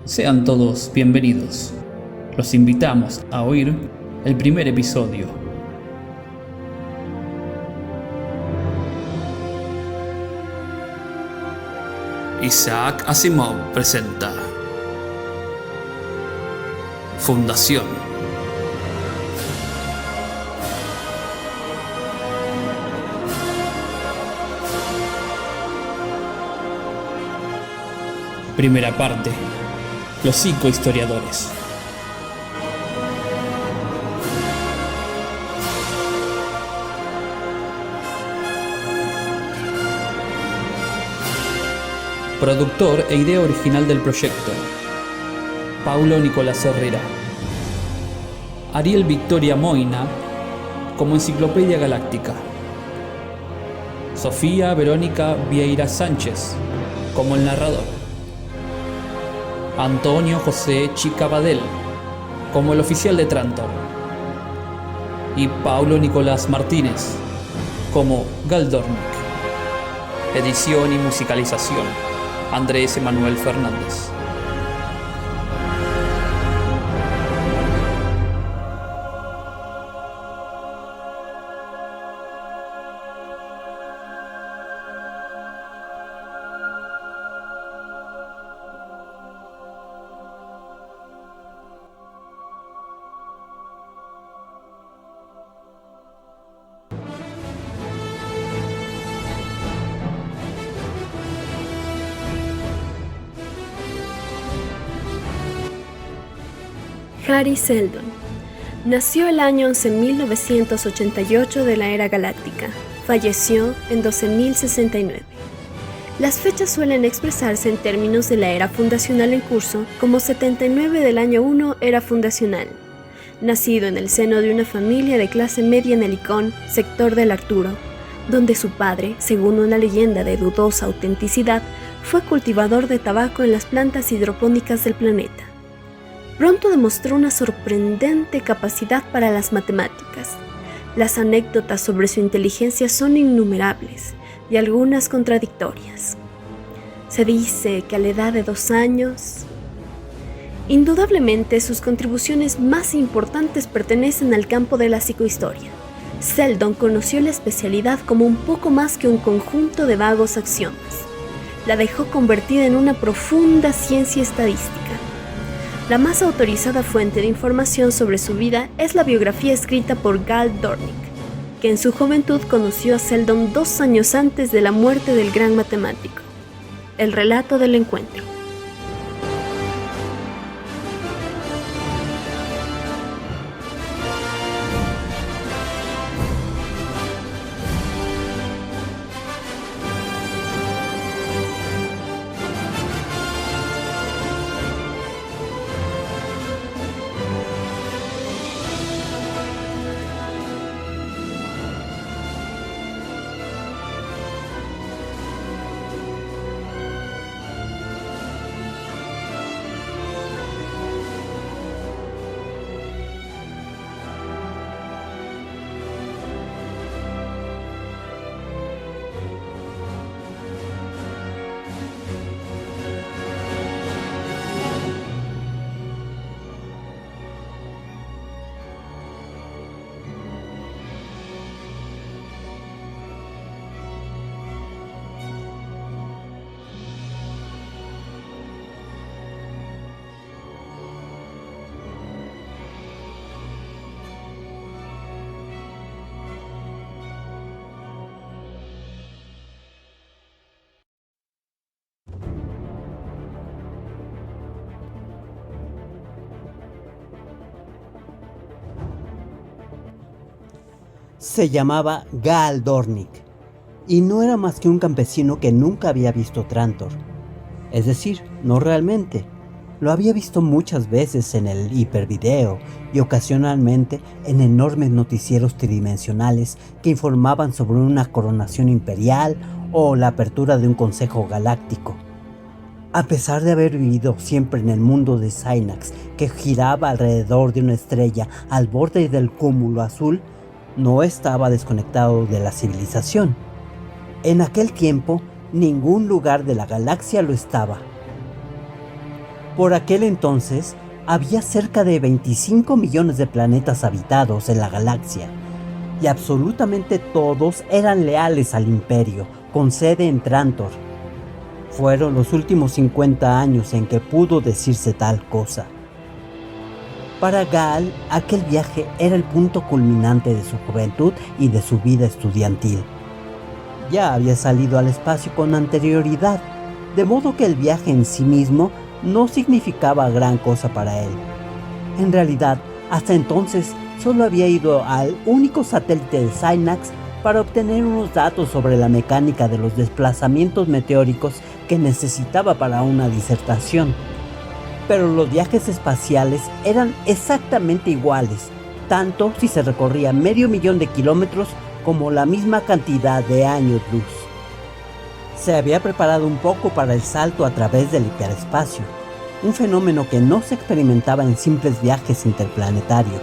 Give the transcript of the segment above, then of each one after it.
Sean todos bienvenidos. Los invitamos a oír el primer episodio. Isaac Asimov presenta Fundación. Primera parte. Los psicohistoriadores. Productor e idea original del proyecto: Paulo Nicolás Herrera. Ariel Victoria Moina como Enciclopedia Galáctica. Sofía Verónica Vieira Sánchez como el narrador. Antonio José Chica Badel como el oficial de Trantor. Y Paulo Nicolás Martínez como Galdornik. Edición y musicalización: Andrés Emanuel Fernández. Hari Seldon nació el año 11.988 de la Era Galáctica. Falleció en 12.069. Las fechas suelen expresarse en términos de la era fundacional en curso como 79 del año 1 Era Fundacional. Nacido en el seno de una familia de clase media en Helicón, sector del Arturo, donde su padre, según una leyenda de dudosa autenticidad, fue cultivador de tabaco en las plantas hidropónicas del planeta. Pronto demostró una sorprendente capacidad para las matemáticas. Las anécdotas sobre su inteligencia son innumerables y algunas contradictorias. Se dice que a la edad de 2 años... Indudablemente, sus contribuciones más importantes pertenecen al campo de la psicohistoria. Seldon conoció la especialidad como un poco más que un conjunto de vagos axiomas. La dejó convertida en una profunda ciencia estadística. La más autorizada fuente de información sobre su vida es la biografía escrita por Gal Dornick, que en su juventud conoció a Seldon 2 años antes de la muerte del gran matemático. El relato del encuentro. Se llamaba Gal Dornick y no era más que un campesino que nunca había visto Trantor. Es decir, no realmente. Lo había visto muchas veces en el hipervideo y ocasionalmente en enormes noticieros tridimensionales que informaban sobre una coronación imperial o la apertura de un consejo galáctico. A pesar de haber vivido siempre en el mundo de Synax, que giraba alrededor de una estrella al borde del cúmulo azul, no estaba desconectado de la civilización. En aquel tiempo, ningún lugar de la galaxia lo estaba. Por aquel entonces, había cerca de 25 millones de planetas habitados en la galaxia, y absolutamente todos eran leales al Imperio, con sede en Trantor. Fueron los últimos 50 años en que pudo decirse tal cosa. Para Gal, aquel viaje era el punto culminante de su juventud y de su vida estudiantil. Ya había salido al espacio con anterioridad, de modo que el viaje en sí mismo no significaba gran cosa para él. En realidad, hasta entonces solo había ido al único satélite de Synax para obtener unos datos sobre la mecánica de los desplazamientos meteóricos que necesitaba para una disertación. Pero los viajes espaciales eran exactamente iguales, tanto si se recorría 500,000 de kilómetros como la misma cantidad de años luz. Se había preparado un poco para el salto a través del hiperespacio, un fenómeno que no se experimentaba en simples viajes interplanetarios.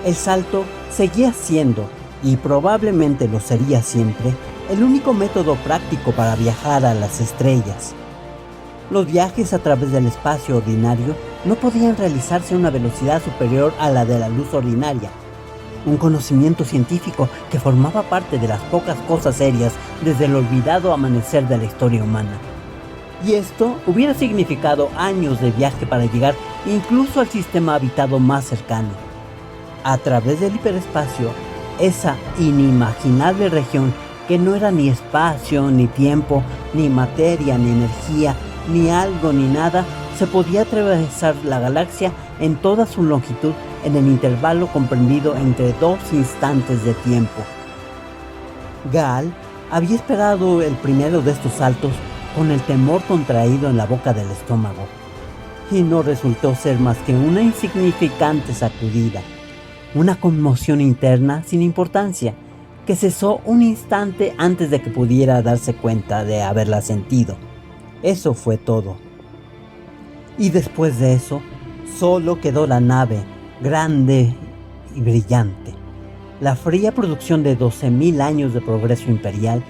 El salto seguía siendo, y probablemente lo sería siempre, el único método práctico para viajar a las estrellas. Los viajes a través del espacio ordinario no podían realizarse a una velocidad superior a la de la luz ordinaria, un conocimiento científico que formaba parte de las pocas cosas serias desde el olvidado amanecer de la historia humana. Y esto hubiera significado años de viaje para llegar incluso al sistema habitado más cercano. A través del hiperespacio, esa inimaginable región que no era ni espacio, ni tiempo, ni materia, ni energía, ni algo, ni nada, se podía atravesar la galaxia en toda su longitud en el intervalo comprendido entre 2 instantes de tiempo. Gal había esperado el primero de estos saltos con el temor contraído en la boca del estómago, y no resultó ser más que una insignificante sacudida, una conmoción interna sin importancia, que cesó un instante antes de que pudiera darse cuenta de haberla sentido. Eso fue todo. Y después de eso, solo quedó la nave, grande y brillante, la fría producción de 12,000 años de progreso imperial,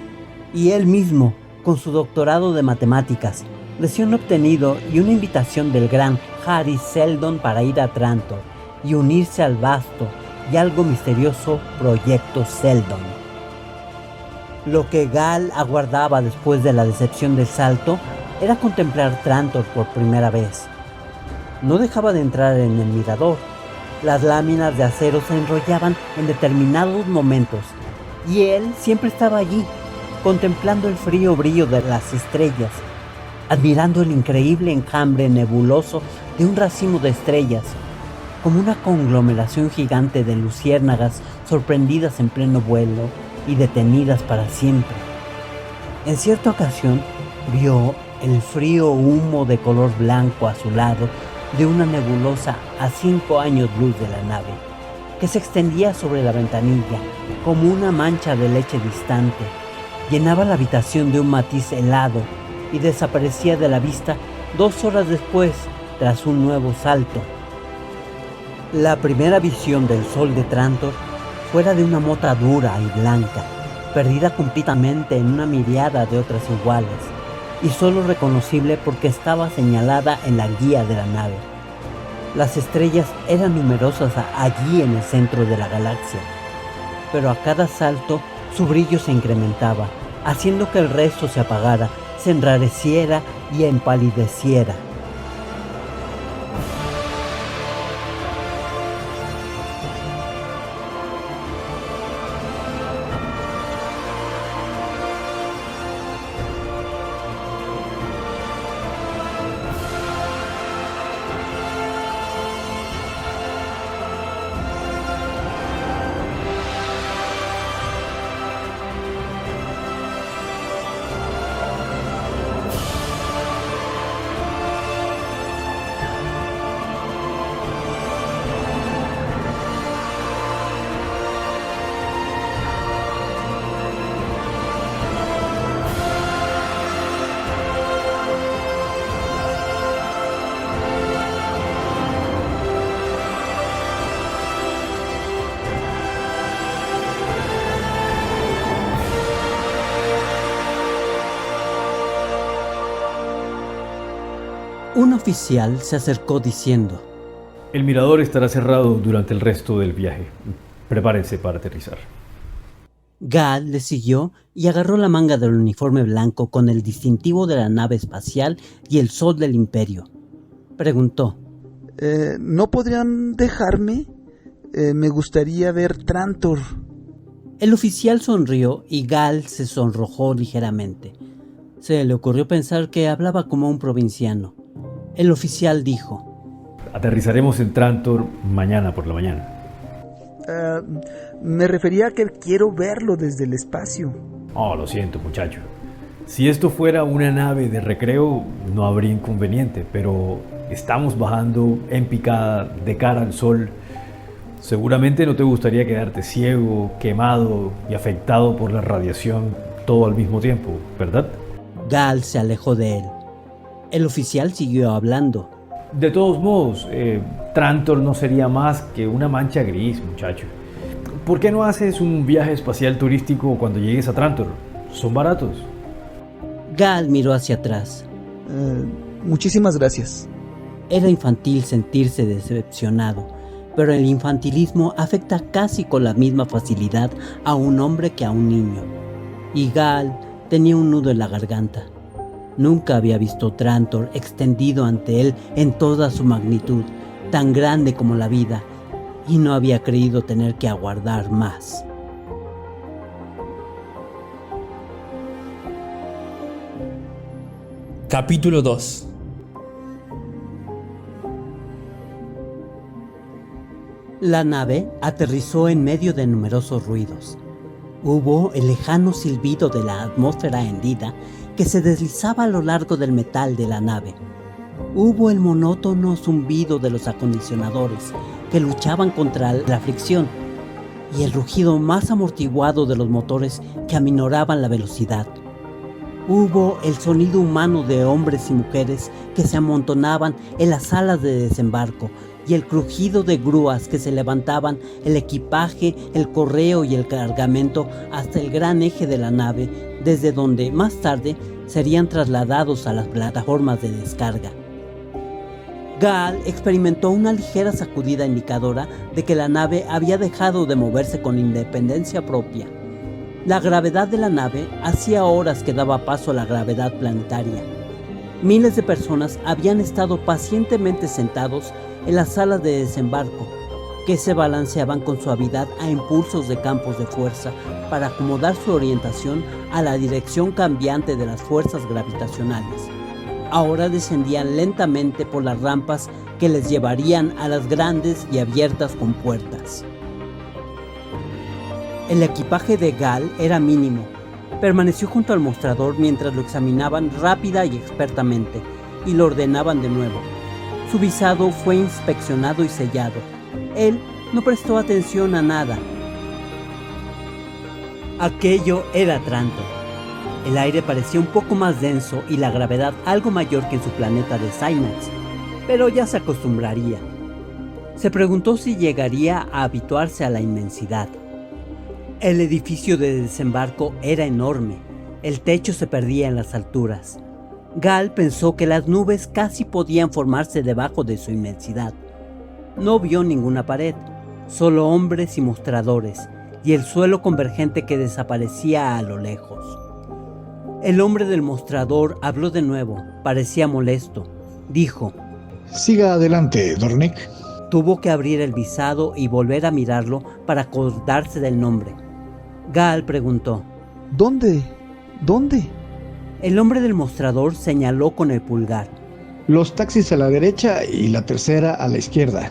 y él mismo, con su doctorado de matemáticas, recién obtenido, y una invitación del gran Hari Seldon para ir a Trantor y unirse al vasto y algo misterioso Proyecto Seldon. Lo que Gal aguardaba después de la decepción del salto era contemplar Trantor por primera vez. No dejaba de entrar en el mirador. Las láminas de acero se enrollaban en determinados momentos, y él siempre estaba allí, contemplando el frío brillo de las estrellas, admirando el increíble enjambre nebuloso de un racimo de estrellas, como una conglomeración gigante de luciérnagas sorprendidas en pleno vuelo y detenidas para siempre. En cierta ocasión vio el frío humo de color blanco azulado de una nebulosa a 5 años luz de la nave, que se extendía sobre la ventanilla como una mancha de leche distante, llenaba la habitación de un matiz helado y desaparecía de la vista 2 horas después, tras un nuevo salto. La primera visión del sol de Trantor fuera de una mota dura y blanca, perdida completamente en una miriada de otras iguales, y solo reconocible porque estaba señalada en la guía de la nave. Las estrellas eran numerosas allí en el centro de la galaxia, pero a cada salto su brillo se incrementaba, haciendo que el resto se apagara, se enrareciera y empalideciera. Un oficial se acercó diciendo: El mirador estará cerrado durante el resto del viaje. Prepárense para aterrizar. Gal le siguió y agarró la manga del uniforme blanco con el distintivo de la nave espacial y el sol del imperio. Preguntó: ¿No podrían dejarme? Me gustaría ver Trantor. El oficial sonrió y Gal se sonrojó ligeramente. Se le ocurrió pensar que hablaba como un provinciano. El oficial dijo: Aterrizaremos en Trantor mañana por la mañana. Me refería a que quiero verlo desde el espacio. Oh, lo siento, muchacho. Si esto fuera una nave de recreo, no habría inconveniente, pero estamos bajando en picada de cara al sol. Seguramente no te gustaría quedarte ciego, quemado y afectado por la radiación todo al mismo tiempo, ¿verdad? Gal se alejó de él. El oficial siguió hablando. De todos modos, Trantor no sería más que una mancha gris, muchacho. ¿Por qué no haces un viaje espacial turístico cuando llegues a Trantor? Son baratos. Gal miró hacia atrás. Muchísimas gracias. Era infantil sentirse decepcionado, pero el infantilismo afecta casi con la misma facilidad a un hombre que a un niño. Y Gal tenía un nudo en la garganta. Nunca había visto Trantor extendido ante él en toda su magnitud, tan grande como la vida, y no había creído tener que aguardar más. Capítulo 2. La nave aterrizó en medio de numerosos ruidos. Hubo el lejano silbido de la atmósfera hendida que se deslizaba a lo largo del metal de la nave. Hubo el monótono zumbido de los acondicionadores que luchaban contra la fricción y el rugido más amortiguado de los motores que aminoraban la velocidad. Hubo el sonido humano de hombres y mujeres que se amontonaban en las salas de desembarco y el crujido de grúas que se levantaban el equipaje, el correo y el cargamento hasta el gran eje de la nave, desde donde más tarde serían trasladados a las plataformas de descarga. Gal experimentó una ligera sacudida indicadora de que la nave había dejado de moverse con independencia propia. La gravedad de la nave hacía horas que daba paso a la gravedad planetaria. Miles de personas habían estado pacientemente sentados en las salas de desembarco, que se balanceaban con suavidad a impulsos de campos de fuerza para acomodar su orientación a la dirección cambiante de las fuerzas gravitacionales. Ahora descendían lentamente por las rampas que les llevarían a las grandes y abiertas compuertas. El equipaje de Gal era mínimo. Permaneció junto al mostrador mientras lo examinaban rápida y expertamente y lo ordenaban de nuevo. Su visado fue inspeccionado y sellado. Él no prestó atención a nada. Aquello era Trantor. El aire parecía un poco más denso y la gravedad algo mayor que en su planeta de Synax, pero ya se acostumbraría. Se preguntó si llegaría a habituarse a la inmensidad. El edificio de desembarco era enorme. El techo se perdía en las alturas. Gal pensó que las nubes casi podían formarse debajo de su inmensidad. No vio ninguna pared, solo hombres y mostradores, y el suelo convergente que desaparecía a lo lejos. El hombre del mostrador habló de nuevo, parecía molesto. Dijo: Siga adelante, Dornick. Tuvo que abrir el visado y volver a mirarlo para acordarse del nombre. Gal preguntó: ¿Dónde? El hombre del mostrador señaló con el pulgar. Los taxis a la derecha y la tercera a la izquierda.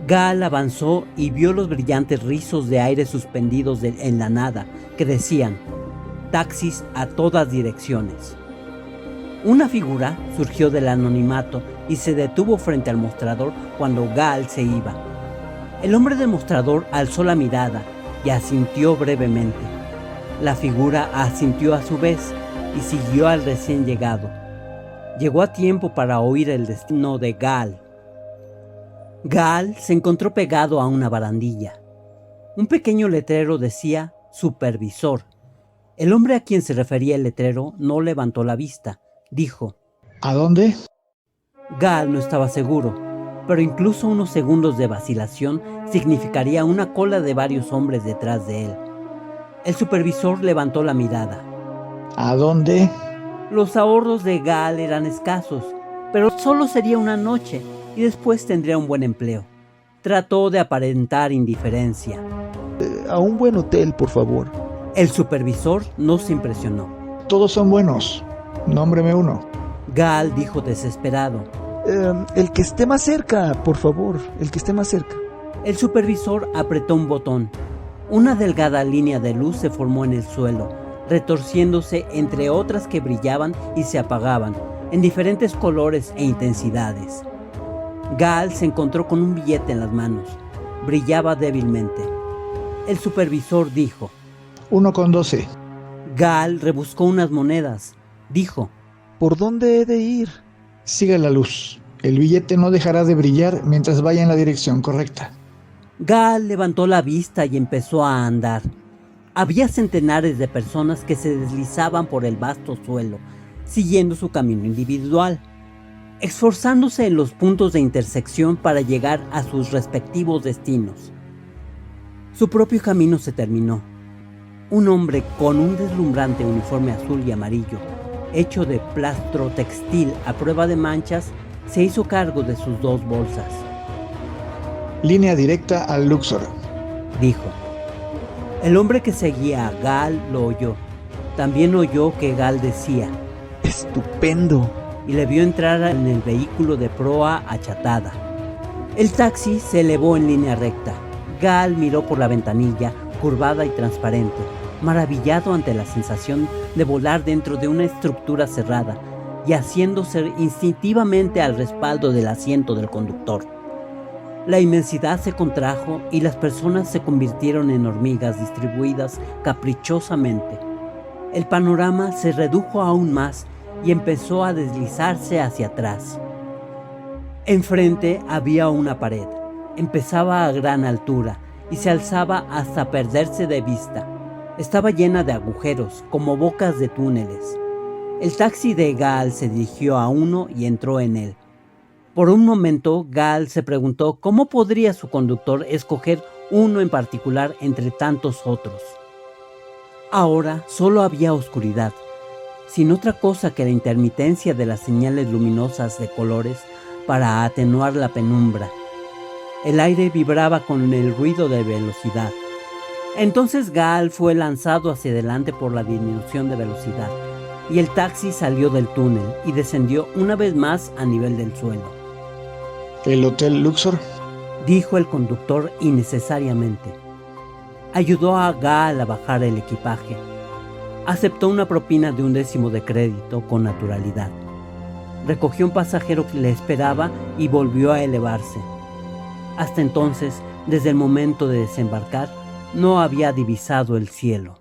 Gal avanzó y vio los brillantes rizos de aire suspendidos en la nada que decían: taxis a todas direcciones. Una figura surgió del anonimato y se detuvo frente al mostrador cuando Gal se iba. El hombre del mostrador alzó la mirada y asintió brevemente. La figura asintió a su vez y siguió al recién llegado. Llegó a tiempo para oír el destino de Gal. Gal se encontró pegado a una barandilla. Un pequeño letrero decía «Supervisor». El hombre a quien se refería el letrero no levantó la vista. Dijo: ¿A dónde? Gal no estaba seguro, pero incluso unos segundos de vacilación significaría una cola de varios hombres detrás de él. El supervisor levantó la mirada. ¿A dónde? Los ahorros de Gal eran escasos, pero solo sería una noche y después tendría un buen empleo. Trató de aparentar indiferencia. A un buen hotel, por favor. El supervisor no se impresionó. Todos son buenos. Nómbreme uno. Gal dijo desesperado. El que esté más cerca, por favor. El que esté más cerca. El supervisor apretó un botón. Una delgada línea de luz se formó en el suelo, retorciéndose entre otras que brillaban y se apagaban, en diferentes colores e intensidades. Gal se encontró con un billete en las manos. Brillaba débilmente. El supervisor dijo: 1,12. Gal rebuscó unas monedas. Dijo: ¿Por dónde he de ir? Sigue la luz. El billete no dejará de brillar mientras vaya en la dirección correcta. Gal levantó la vista y empezó a andar. Había centenares de personas que se deslizaban por el vasto suelo, siguiendo su camino individual, esforzándose en los puntos de intersección para llegar a sus respectivos destinos. Su propio camino se terminó. Un hombre con un deslumbrante uniforme azul y amarillo, hecho de plastro textil a prueba de manchas, se hizo cargo de sus 2 bolsas. Línea directa al Luxor. Dijo. El hombre que seguía a Gal lo oyó. También oyó que Gal decía: ¡Estupendo! Y le vio entrar en el vehículo de proa achatada. El taxi se elevó en línea recta. Gal miró por la ventanilla, curvada y transparente, maravillado ante la sensación de volar dentro de una estructura cerrada y haciéndose instintivamente al respaldo del asiento del conductor. La inmensidad se contrajo y las personas se convirtieron en hormigas distribuidas caprichosamente. El panorama se redujo aún más y empezó a deslizarse hacia atrás. Enfrente había una pared. Empezaba a gran altura y se alzaba hasta perderse de vista. Estaba llena de agujeros, como bocas de túneles. El taxi de Gal se dirigió a uno y entró en él. Por un momento, Gal se preguntó cómo podría su conductor escoger uno en particular entre tantos otros. Ahora solo había oscuridad, sin otra cosa que la intermitencia de las señales luminosas de colores para atenuar la penumbra. El aire vibraba con el ruido de velocidad. Entonces Gal fue lanzado hacia adelante por la disminución de velocidad, y el taxi salió del túnel y descendió una vez más a nivel del suelo. ¿El Hotel Luxor? Dijo el conductor innecesariamente. Ayudó a Gal a bajar el equipaje. Aceptó una propina de 1/10 de crédito con naturalidad. Recogió un pasajero que le esperaba y volvió a elevarse. Hasta entonces, desde el momento de desembarcar, no había divisado el cielo.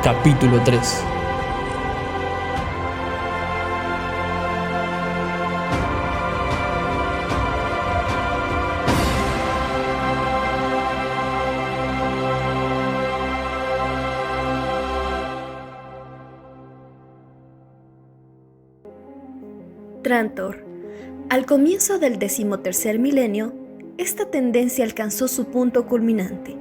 Capítulo 3. Trantor. Al comienzo del 13º milenio, esta tendencia alcanzó su punto culminante.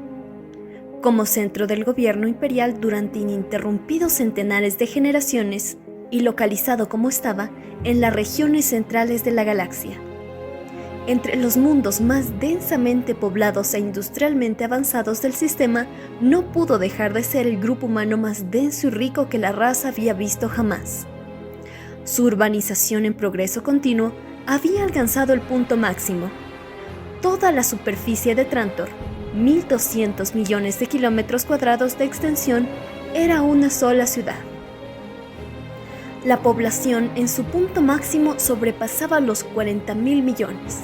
Como centro del gobierno imperial durante ininterrumpidos centenares de generaciones y localizado como estaba en las regiones centrales de la galaxia. Entre los mundos más densamente poblados e industrialmente avanzados del sistema, no pudo dejar de ser el grupo humano más denso y rico que la raza había visto jamás. Su urbanización en progreso continuo había alcanzado el punto máximo. Toda la superficie de Trantor, 1.200 millones de kilómetros cuadrados de extensión, era una sola ciudad. La población en su punto máximo sobrepasaba los 40.000 millones.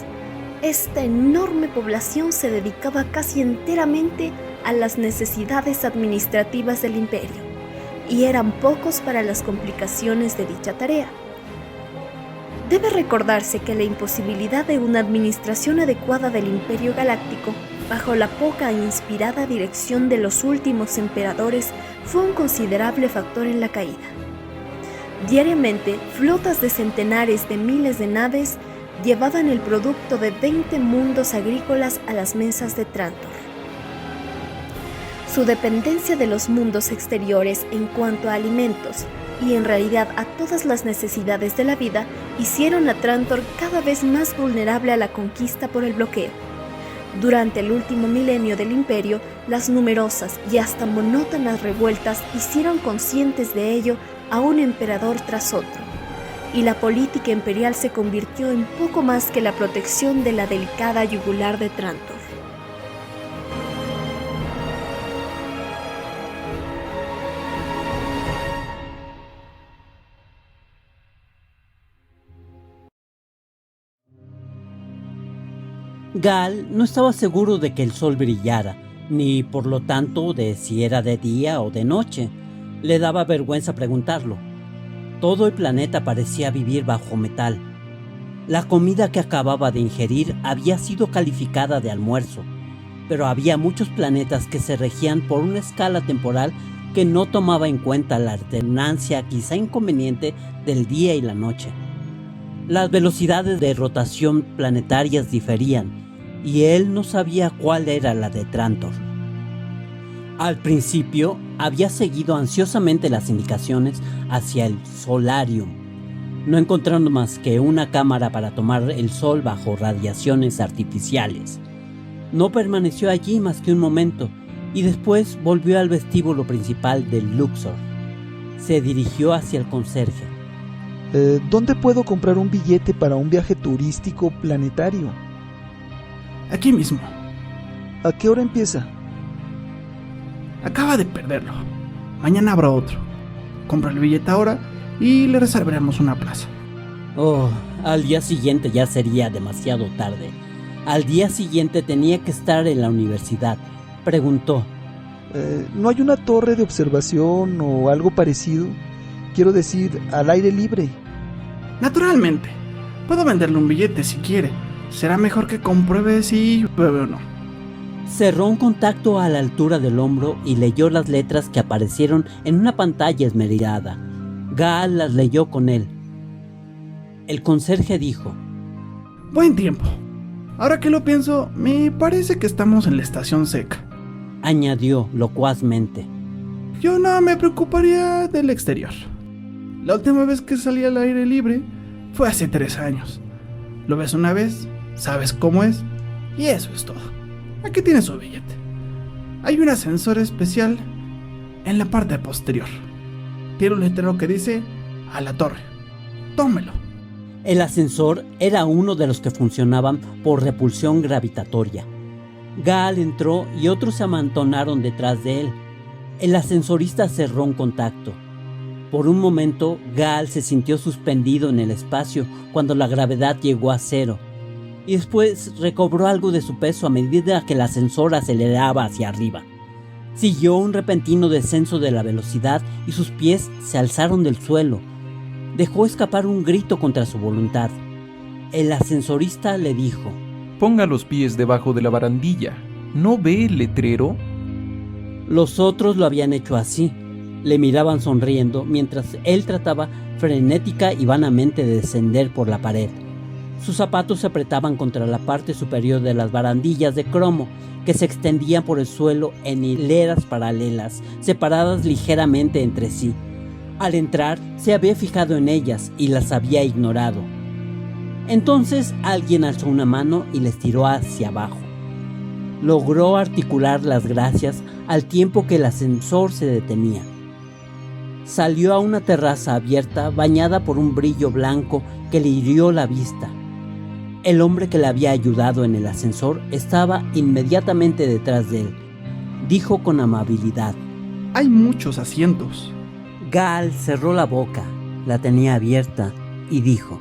Esta enorme población se dedicaba casi enteramente a las necesidades administrativas del imperio, y eran pocos para las complicaciones de dicha tarea. Debe recordarse que la imposibilidad de una administración adecuada del Imperio Galáctico, bajo la poca e inspirada dirección de los últimos emperadores, fue un considerable factor en la caída. Diariamente, flotas de centenares de miles de naves llevaban el producto de 20 mundos agrícolas a las mesas de Trantor. Su dependencia de los mundos exteriores en cuanto a alimentos y en realidad a todas las necesidades de la vida hicieron a Trantor cada vez más vulnerable a la conquista por el bloqueo. Durante el último milenio del imperio, las numerosas y hasta monótonas revueltas hicieron conscientes de ello a un emperador tras otro, y la política imperial se convirtió en poco más que la protección de la delicada yugular de Trantor. Gal no estaba seguro de que el sol brillara, ni por lo tanto de si era de día o de noche. Le daba vergüenza preguntarlo. Todo el planeta parecía vivir bajo metal. La comida que acababa de ingerir había sido calificada de almuerzo, pero había muchos planetas que se regían por una escala temporal que no tomaba en cuenta la alternancia quizá inconveniente del día y la noche. Las velocidades de rotación planetarias diferían, y él no sabía cuál era la de Trantor. Al principio había seguido ansiosamente las indicaciones hacia el Solarium, no encontrando más que una cámara para tomar el sol bajo radiaciones artificiales. No permaneció allí más que un momento y después volvió al vestíbulo principal del Luxor. Se dirigió hacia el conserje. ¿Dónde puedo comprar un billete para un viaje turístico planetario? Aquí mismo. ¿A qué hora empieza? Acaba de perderlo. Mañana habrá otro. Compra el billete ahora y le reservaremos una plaza. Oh, al día siguiente ya sería demasiado tarde. Al día siguiente tenía que estar en la universidad. Preguntó. ¿No hay una torre de observación o algo parecido? Quiero decir, al aire libre. Naturalmente. Puedo venderle un billete si quiere. Será mejor que compruebe si llueve o no. Cerró un contacto a la altura del hombro y leyó las letras que aparecieron en una pantalla esmerada. Gal las leyó con él. El conserje dijo: Buen tiempo. Ahora que lo pienso, me parece que estamos en la estación seca. Añadió locuazmente. Yo no me preocuparía del exterior. La última vez que salí al aire libre fue hace 3 años. Lo ves una vez, sabes cómo es, y eso es todo. Aquí tiene su billete. Hay un ascensor especial en la parte posterior. Tiene un letrero que dice a la torre. Tómelo. El ascensor era uno de los que funcionaban por repulsión gravitatoria. Gal entró y otros se amontonaron detrás de él. El ascensorista cerró un contacto. Por un momento, Gal se sintió suspendido en el espacio cuando la gravedad llegó a 0, y después recobró algo de su peso a medida que el ascensor aceleraba hacia arriba. Siguió un repentino descenso de la velocidad y sus pies se alzaron del suelo. Dejó escapar un grito contra su voluntad. El ascensorista le dijo: Ponga los pies debajo de la barandilla. ¿No ve el letrero? Los otros lo habían hecho así. Le miraban sonriendo mientras él trataba frenética y vanamente de descender por la pared. Sus zapatos se apretaban contra la parte superior de las barandillas de cromo que se extendían por el suelo en hileras paralelas, separadas ligeramente entre sí. Al entrar, se había fijado en ellas y las había ignorado. Entonces alguien alzó una mano y les tiró hacia abajo. Logró articular las gracias al tiempo que el ascensor se detenía. Salió a una terraza abierta bañada por un brillo blanco que le hirió la vista. El hombre que le había ayudado en el ascensor estaba inmediatamente detrás de él. Dijo con amabilidad: Hay muchos asientos. Gaal cerró la boca, la tenía abierta, y dijo: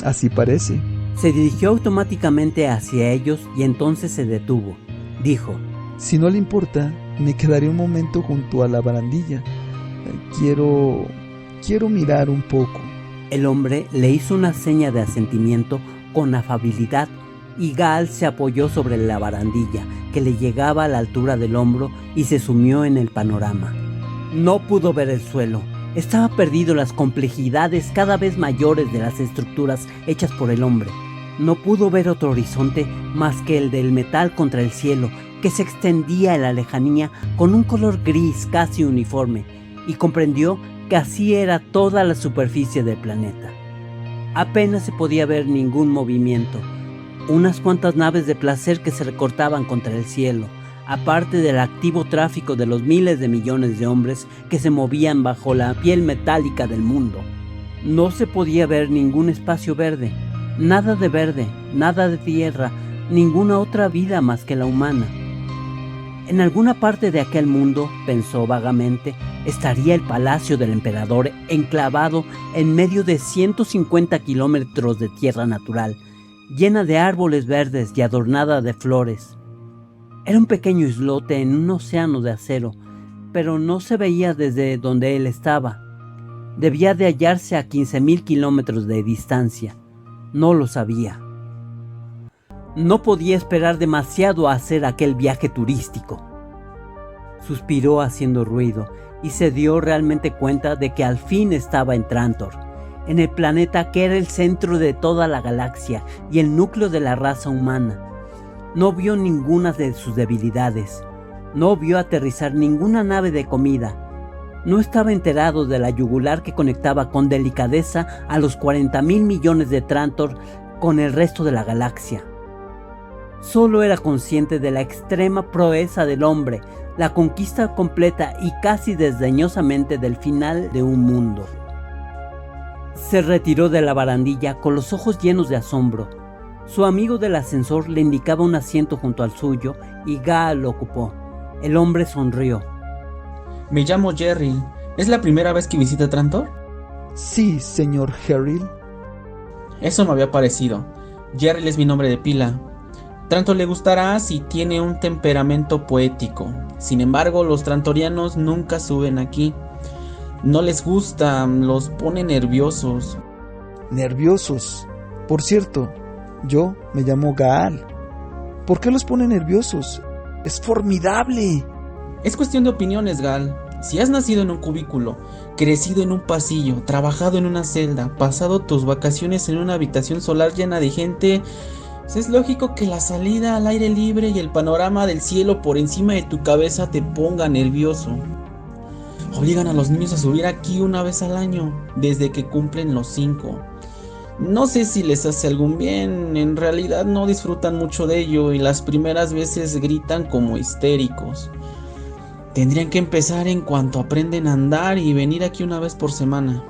Así parece. Se dirigió automáticamente hacia ellos y entonces se detuvo. Dijo: Si no le importa, me quedaré un momento junto a la barandilla. Quiero mirar un poco. El hombre le hizo una seña de asentimiento con afabilidad y Gaal se apoyó sobre la barandilla que le llegaba a la altura del hombro y se sumió en el panorama. No pudo ver el suelo. Estaba perdido en las complejidades cada vez mayores de las estructuras hechas por el hombre. No pudo ver otro horizonte más que el del metal contra el cielo, que se extendía en la lejanía con un color gris casi uniforme, y comprendió que así era toda la superficie del planeta. Apenas se podía ver ningún movimiento, unas cuantas naves de placer que se recortaban contra el cielo, aparte del activo tráfico de los miles de millones de hombres que se movían bajo la piel metálica del mundo. No se podía ver ningún espacio verde, nada de tierra, ninguna otra vida más que la humana. En alguna parte de aquel mundo, pensó vagamente, estaría el palacio del emperador enclavado en medio de 150 kilómetros de tierra natural, llena de árboles verdes y adornada de flores. Era un pequeño islote en un océano de acero, pero no se veía desde donde él estaba. Debía de hallarse a 15,000 kilómetros de distancia. No lo sabía. No podía esperar demasiado a hacer aquel viaje turístico. Suspiró haciendo ruido y se dio realmente cuenta de que al fin estaba en Trantor, en el planeta que era el centro de toda la galaxia y el núcleo de la raza humana. No vio ninguna de sus debilidades. No vio aterrizar ninguna nave de comida. No estaba enterado de la yugular que conectaba con delicadeza a los 40,000 millones de Trantor con el resto de la galaxia. Solo era consciente de la extrema proeza del hombre, la conquista completa y casi desdeñosamente del final de un mundo. Se retiró de la barandilla con los ojos llenos de asombro. Su amigo del ascensor le indicaba un asiento junto al suyo y Gaal lo ocupó. El hombre sonrió. Me llamo Jerry. ¿Es la primera vez que visita Trantor? Sí, señor Harrill. Eso me había parecido. Jerry es mi nombre de pila. Trantor le gustará si tiene un temperamento poético. Sin embargo, los trantorianos nunca suben aquí. No les gusta, los pone nerviosos. ¿Nerviosos? Por cierto, yo me llamo Gaal. ¿Por qué los pone nerviosos? ¡Es formidable! Es cuestión de opiniones, Gaal. Si has nacido en un cubículo, crecido en un pasillo, trabajado en una celda, pasado tus vacaciones en una habitación solar llena de gente, es lógico que la salida al aire libre y el panorama del cielo por encima de tu cabeza te ponga nervioso. Obligan a los niños a subir aquí una vez al año, desde que cumplen los 5. No sé si les hace algún bien, en realidad no disfrutan mucho de ello y las primeras veces gritan como histéricos. Tendrían que empezar en cuanto aprenden a andar y venir aquí una vez por semana.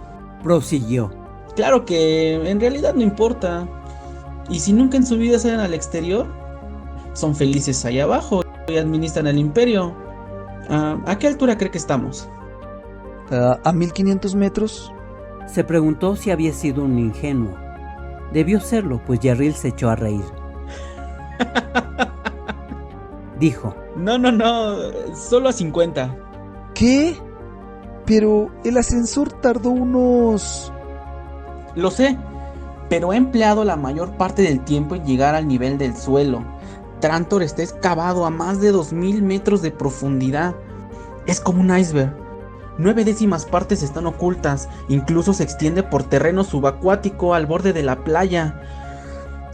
Prosiguió. Claro que en realidad no importa. Y si nunca en su vida salen al exterior, son felices allá abajo y administran el imperio. ¿A qué altura cree que estamos? ¿A 1500 metros? Se preguntó si había sido un ingenuo. Debió serlo, pues Jerry se echó a reír. Dijo. No, solo a 50. ¿Qué? Pero el ascensor tardó unos... Lo sé, pero he empleado la mayor parte del tiempo en llegar al nivel del suelo. Trantor está excavado a más de 2000 metros de profundidad. Es como un iceberg. 9/10 partes están ocultas, incluso se extiende por terreno subacuático al borde de la playa.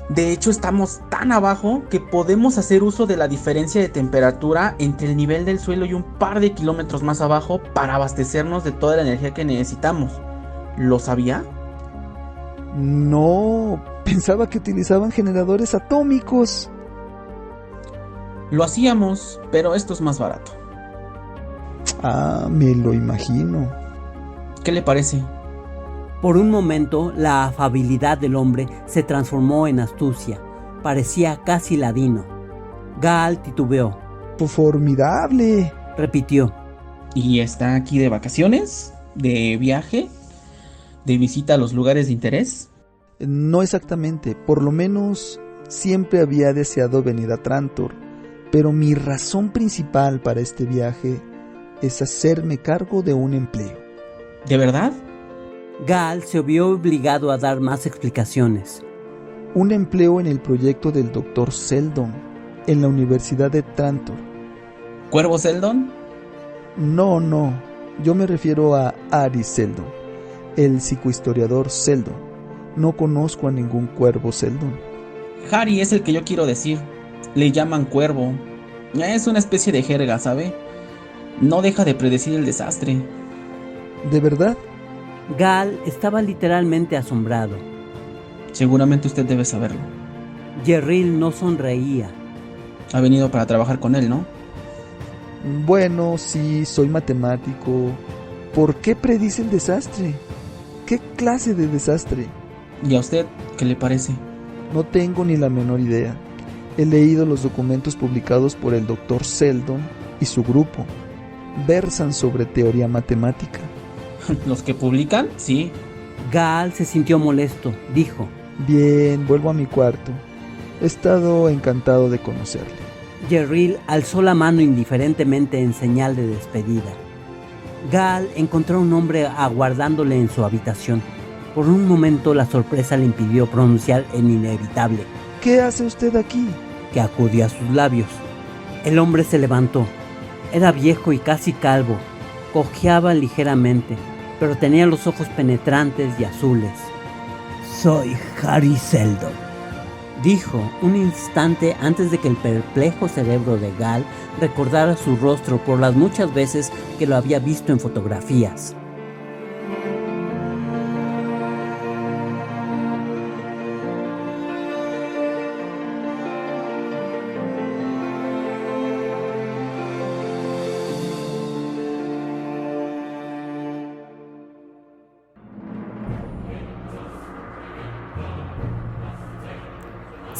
De hecho, estamos tan abajo que podemos hacer uso de la diferencia de temperatura entre el nivel del suelo y un par de kilómetros más abajo para abastecernos de toda la energía que necesitamos. ¿Lo sabía? No, pensaba que utilizaban generadores atómicos. Lo hacíamos, pero esto es más barato. Ah, me lo imagino. ¿Qué le parece? Por un momento, la afabilidad del hombre se transformó en astucia. Parecía casi ladino. Gaal titubeó. Formidable. Repitió. ¿Y está aquí de vacaciones? ¿De viaje? ¿De visita a los lugares de interés? No exactamente, por lo menos siempre había deseado venir a Trantor, pero mi razón principal para este viaje es hacerme cargo de un empleo. ¿De verdad? Gaal se vio obligado a dar más explicaciones. Un empleo en el proyecto del Dr. Seldon, en la Universidad de Trantor. ¿Cuervo Seldon? No, yo me refiero a Ari Seldon, el psicohistoriador Seldon. No conozco a ningún cuervo Seldon. Harry es el que yo quiero decir. Le llaman cuervo. Es una especie de jerga, ¿sabe? No deja de predecir el desastre. ¿De verdad? Gaal estaba literalmente asombrado. Seguramente usted debe saberlo. Jerril no sonreía. Ha venido para trabajar con él, ¿no? Bueno, sí, soy matemático. ¿Por qué predice el desastre? ¿Qué clase de desastre? ¿Y a usted qué le parece? No tengo ni la menor idea. He leído los documentos publicados por el Dr. Seldon y su grupo. Versan sobre teoría matemática. ¿Los que publican? Sí. Gaal se sintió molesto. Dijo. Bien, vuelvo a mi cuarto. He estado encantado de conocerle. Jerril alzó la mano indiferentemente en señal de despedida. Gaal encontró a un hombre aguardándole en su habitación. Por un momento la sorpresa le impidió pronunciar el inevitable. ¿Qué hace usted aquí? Que acudió a sus labios. El hombre se levantó. Era viejo y casi calvo. Cojeaba ligeramente, pero tenía los ojos penetrantes y azules. Soy Harry Seldon, dijo un instante antes de que el perplejo cerebro de Gaal recordara su rostro por las muchas veces que lo había visto en fotografías.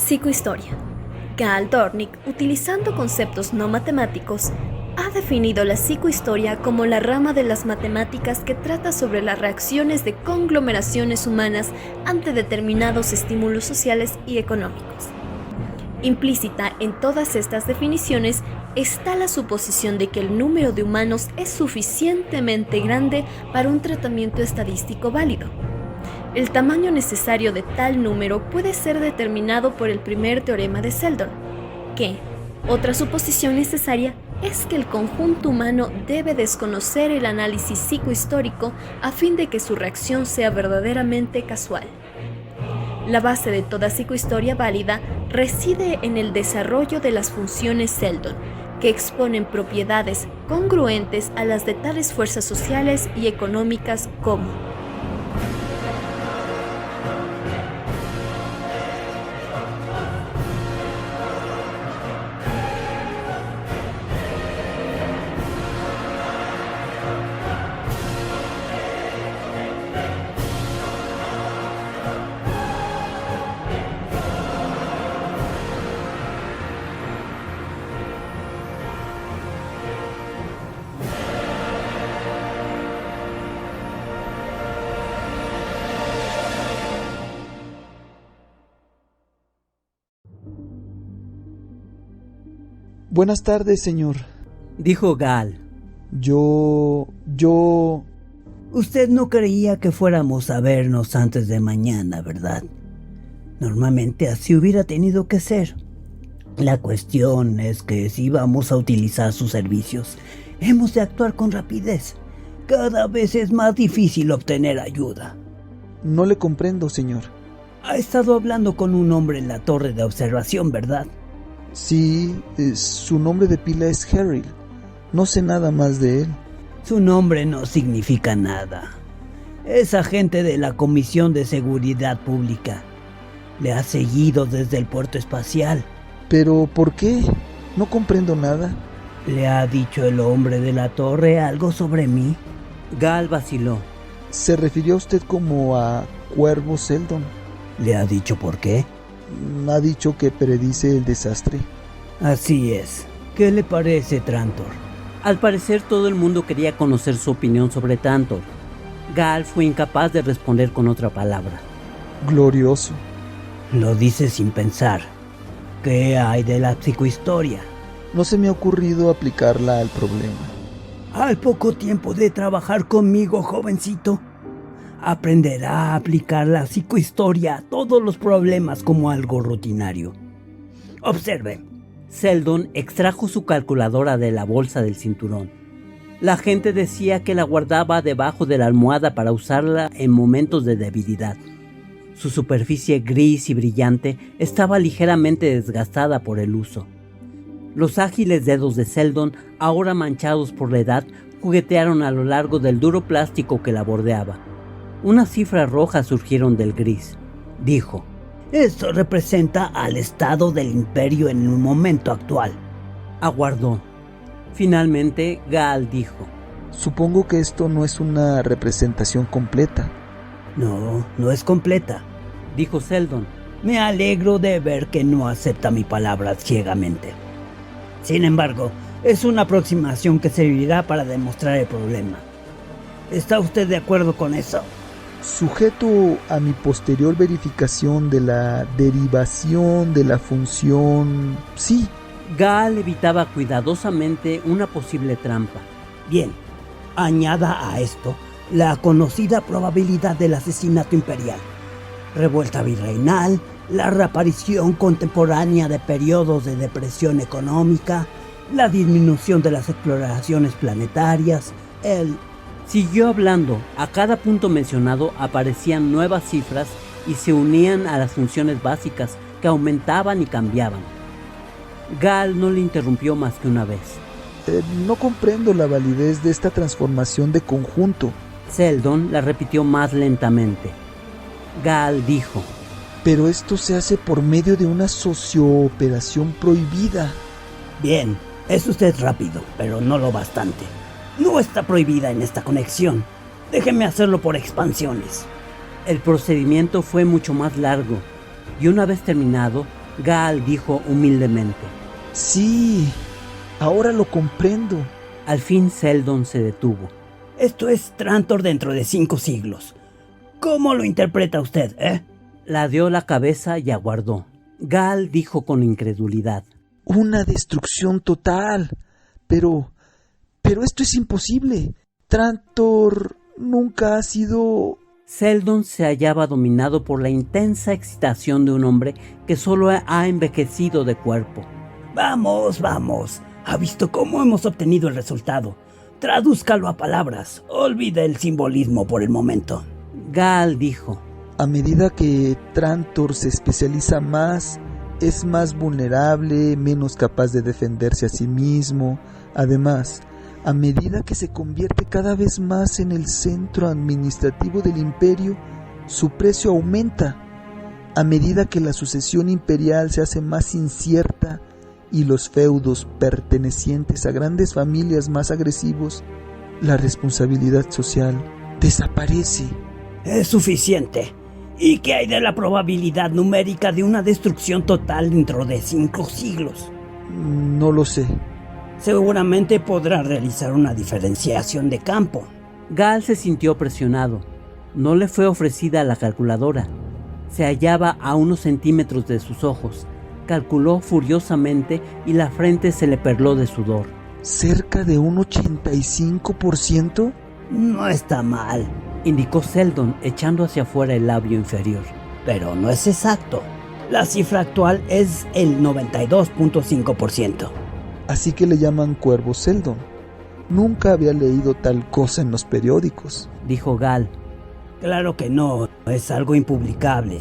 Psicohistoria. Gaal Dornick, utilizando conceptos no matemáticos, ha definido la psicohistoria como la rama de las matemáticas que trata sobre las reacciones de conglomeraciones humanas ante determinados estímulos sociales y económicos. Implícita en todas estas definiciones está la suposición de que el número de humanos es suficientemente grande para un tratamiento estadístico válido. El tamaño necesario de tal número puede ser determinado por el primer teorema de Seldon, que, otra suposición necesaria, es que el conjunto humano debe desconocer el análisis psicohistórico a fin de que su reacción sea verdaderamente casual. La base de toda psicohistoria válida reside en el desarrollo de las funciones Seldon, que exponen propiedades congruentes a las de tales fuerzas sociales y económicas como Buenas tardes, señor. Dijo Gaal. Yo... Usted no creía que fuéramos a vernos antes de mañana, ¿verdad? Normalmente así hubiera tenido que ser. La cuestión es que si vamos a utilizar sus servicios, hemos de actuar con rapidez. Cada vez es más difícil obtener ayuda. No le comprendo, señor. Ha estado hablando con un hombre en la torre de observación, ¿verdad? Sí, su nombre de pila es Harry. No sé nada más de él. Su nombre no significa nada. Es agente de la Comisión de Seguridad Pública. Le ha seguido desde el puerto espacial. ¿Pero por qué? No comprendo nada. ¿Le ha dicho el hombre de la torre algo sobre mí? Gal vaciló. ¿Se refirió a usted como a Cuervo Seldon? ¿Le ha dicho por qué? Ha dicho que predice el desastre. Así es. ¿Qué le parece, Trantor? Al parecer todo el mundo quería conocer su opinión sobre Trantor. Gal fue incapaz de responder con otra palabra. Glorioso. Lo dice sin pensar. ¿Qué hay de la psicohistoria? No se me ha ocurrido aplicarla al problema. Al poco tiempo de trabajar conmigo, jovencito, aprenderá a aplicar la psicohistoria a todos los problemas como algo rutinario. Observe. Seldon extrajo su calculadora de la bolsa del cinturón. La gente decía que la guardaba debajo de la almohada para usarla en momentos de debilidad. Su superficie gris y brillante estaba ligeramente desgastada por el uso. Los ágiles dedos de Seldon, ahora manchados por la edad, juguetearon a lo largo del duro plástico que la bordeaba. Unas cifras rojas surgieron del gris. Dijo: «Esto representa al estado del imperio en un momento actual». Aguardó. Finalmente, Gal dijo: Supongo que esto no es una representación completa. «No, no es completa», dijo Seldon. «Me alegro de ver que no acepta mi palabra ciegamente. Sin embargo, es una aproximación que servirá para demostrar el problema. ¿Está usted de acuerdo con eso?» Sujeto a mi posterior verificación de la derivación de la función... Sí. Gal evitaba cuidadosamente una posible trampa. Bien, añada a esto la conocida probabilidad del asesinato imperial, revuelta virreinal, la reaparición contemporánea de periodos de depresión económica, la disminución de las exploraciones planetarias, Siguió hablando. A cada punto mencionado aparecían nuevas cifras y se unían a las funciones básicas que aumentaban y cambiaban. Gal no le interrumpió más que una vez. No comprendo la validez de esta transformación de conjunto. Seldon la repitió más lentamente. Gal dijo: Pero esto se hace por medio de una socio-operación prohibida. Bien, es usted rápido, pero no lo bastante. No está prohibida en esta conexión. Déjeme hacerlo por expansiones. El procedimiento fue mucho más largo, y una vez terminado, Gal dijo humildemente: Sí, ahora lo comprendo. Al fin Seldon se detuvo. Esto es Trantor dentro de 5 siglos. ¿Cómo lo interpreta usted, Ladeó la cabeza y aguardó. Gal dijo con incredulidad: Una destrucción total. Pero esto es imposible. Trantor nunca ha sido... Seldon se hallaba dominado por la intensa excitación de un hombre que solo ha envejecido de cuerpo. Vamos. ¿Ha visto cómo hemos obtenido el resultado? Tradúzcalo a palabras. Olvide el simbolismo por el momento. Gal dijo: A medida que Trantor se especializa más, es más vulnerable, menos capaz de defenderse a sí mismo. Además, a medida que se convierte cada vez más en el centro administrativo del imperio, su precio aumenta. A medida que la sucesión imperial se hace más incierta y los feudos pertenecientes a grandes familias más agresivos, la responsabilidad social desaparece. Es suficiente. ¿Y qué hay de la probabilidad numérica de una destrucción total dentro de 5 siglos? No lo sé. Seguramente podrá realizar una diferenciación de campo. Gal se sintió presionado. No le fue ofrecida la calculadora. Se hallaba a unos centímetros de sus ojos. Calculó furiosamente y la frente se le perló de sudor. ¿Cerca de un 85%? No está mal, indicó Seldon echando hacia afuera el labio inferior. Pero no es exacto. La cifra actual es el 92.5%. Así que le llaman Cuervo Seldon. Nunca había leído tal cosa en los periódicos, dijo Gal. Claro que no, es algo impublicable.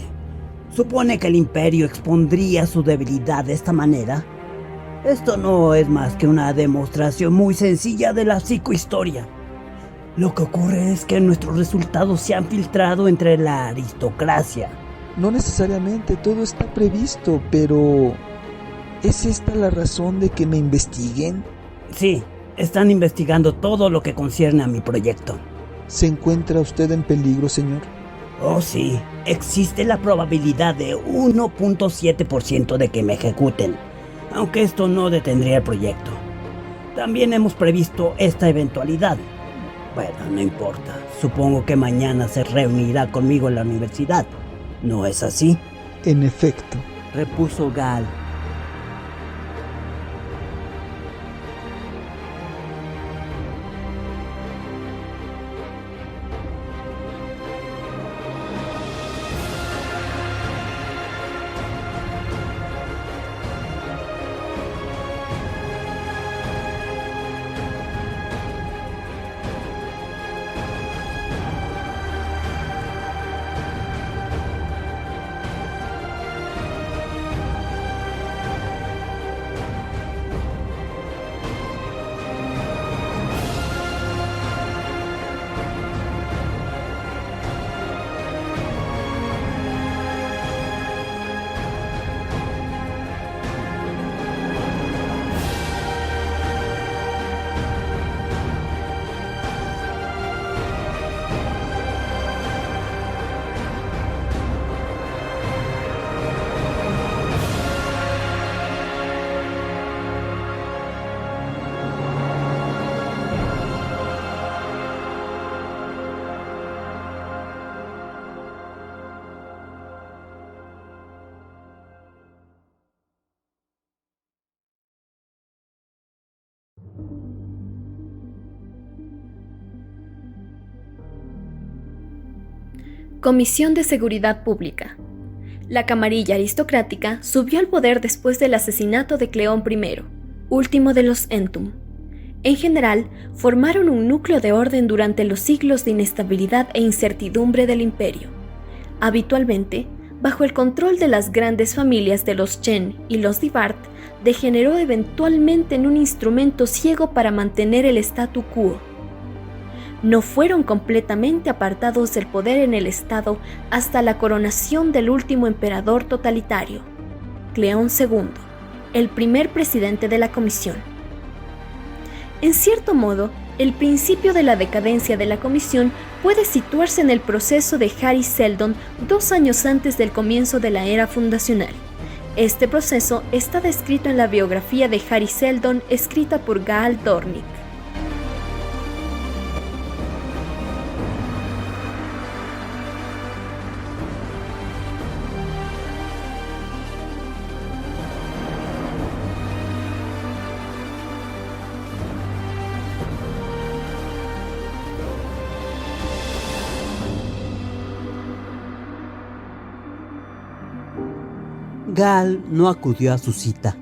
¿Supone que el imperio expondría su debilidad de esta manera? Esto no es más que una demostración muy sencilla de la psicohistoria. Lo que ocurre es que nuestros resultados se han filtrado entre la aristocracia. No necesariamente, todo está previsto, pero ¿es esta la razón de que me investiguen? Sí, están investigando todo lo que concierne a mi proyecto. ¿Se encuentra usted en peligro, señor? Oh, sí, existe la probabilidad de 1.7% de que me ejecuten, aunque esto no detendría el proyecto. También hemos previsto esta eventualidad. Bueno, no importa, supongo que mañana se reunirá conmigo en la universidad. ¿No es así? En efecto, repuso Gal. Comisión de Seguridad Pública. La camarilla aristocrática subió al poder después del asesinato de Cleón I, último de los Entum. En general, formaron un núcleo de orden durante los siglos de inestabilidad e incertidumbre del imperio. Habitualmente, bajo el control de las grandes familias de los Chen y los Dibart, degeneró eventualmente en un instrumento ciego para mantener el statu quo. No fueron completamente apartados del poder en el Estado hasta la coronación del último emperador totalitario, Cleón II, el primer presidente de la comisión. En cierto modo, el principio de la decadencia de la comisión puede situarse en el proceso de Hari Seldon 2 años antes del comienzo de la era fundacional. Este proceso está descrito en la biografía de Hari Seldon escrita por Gaal Dornick. Gal no acudió a su cita.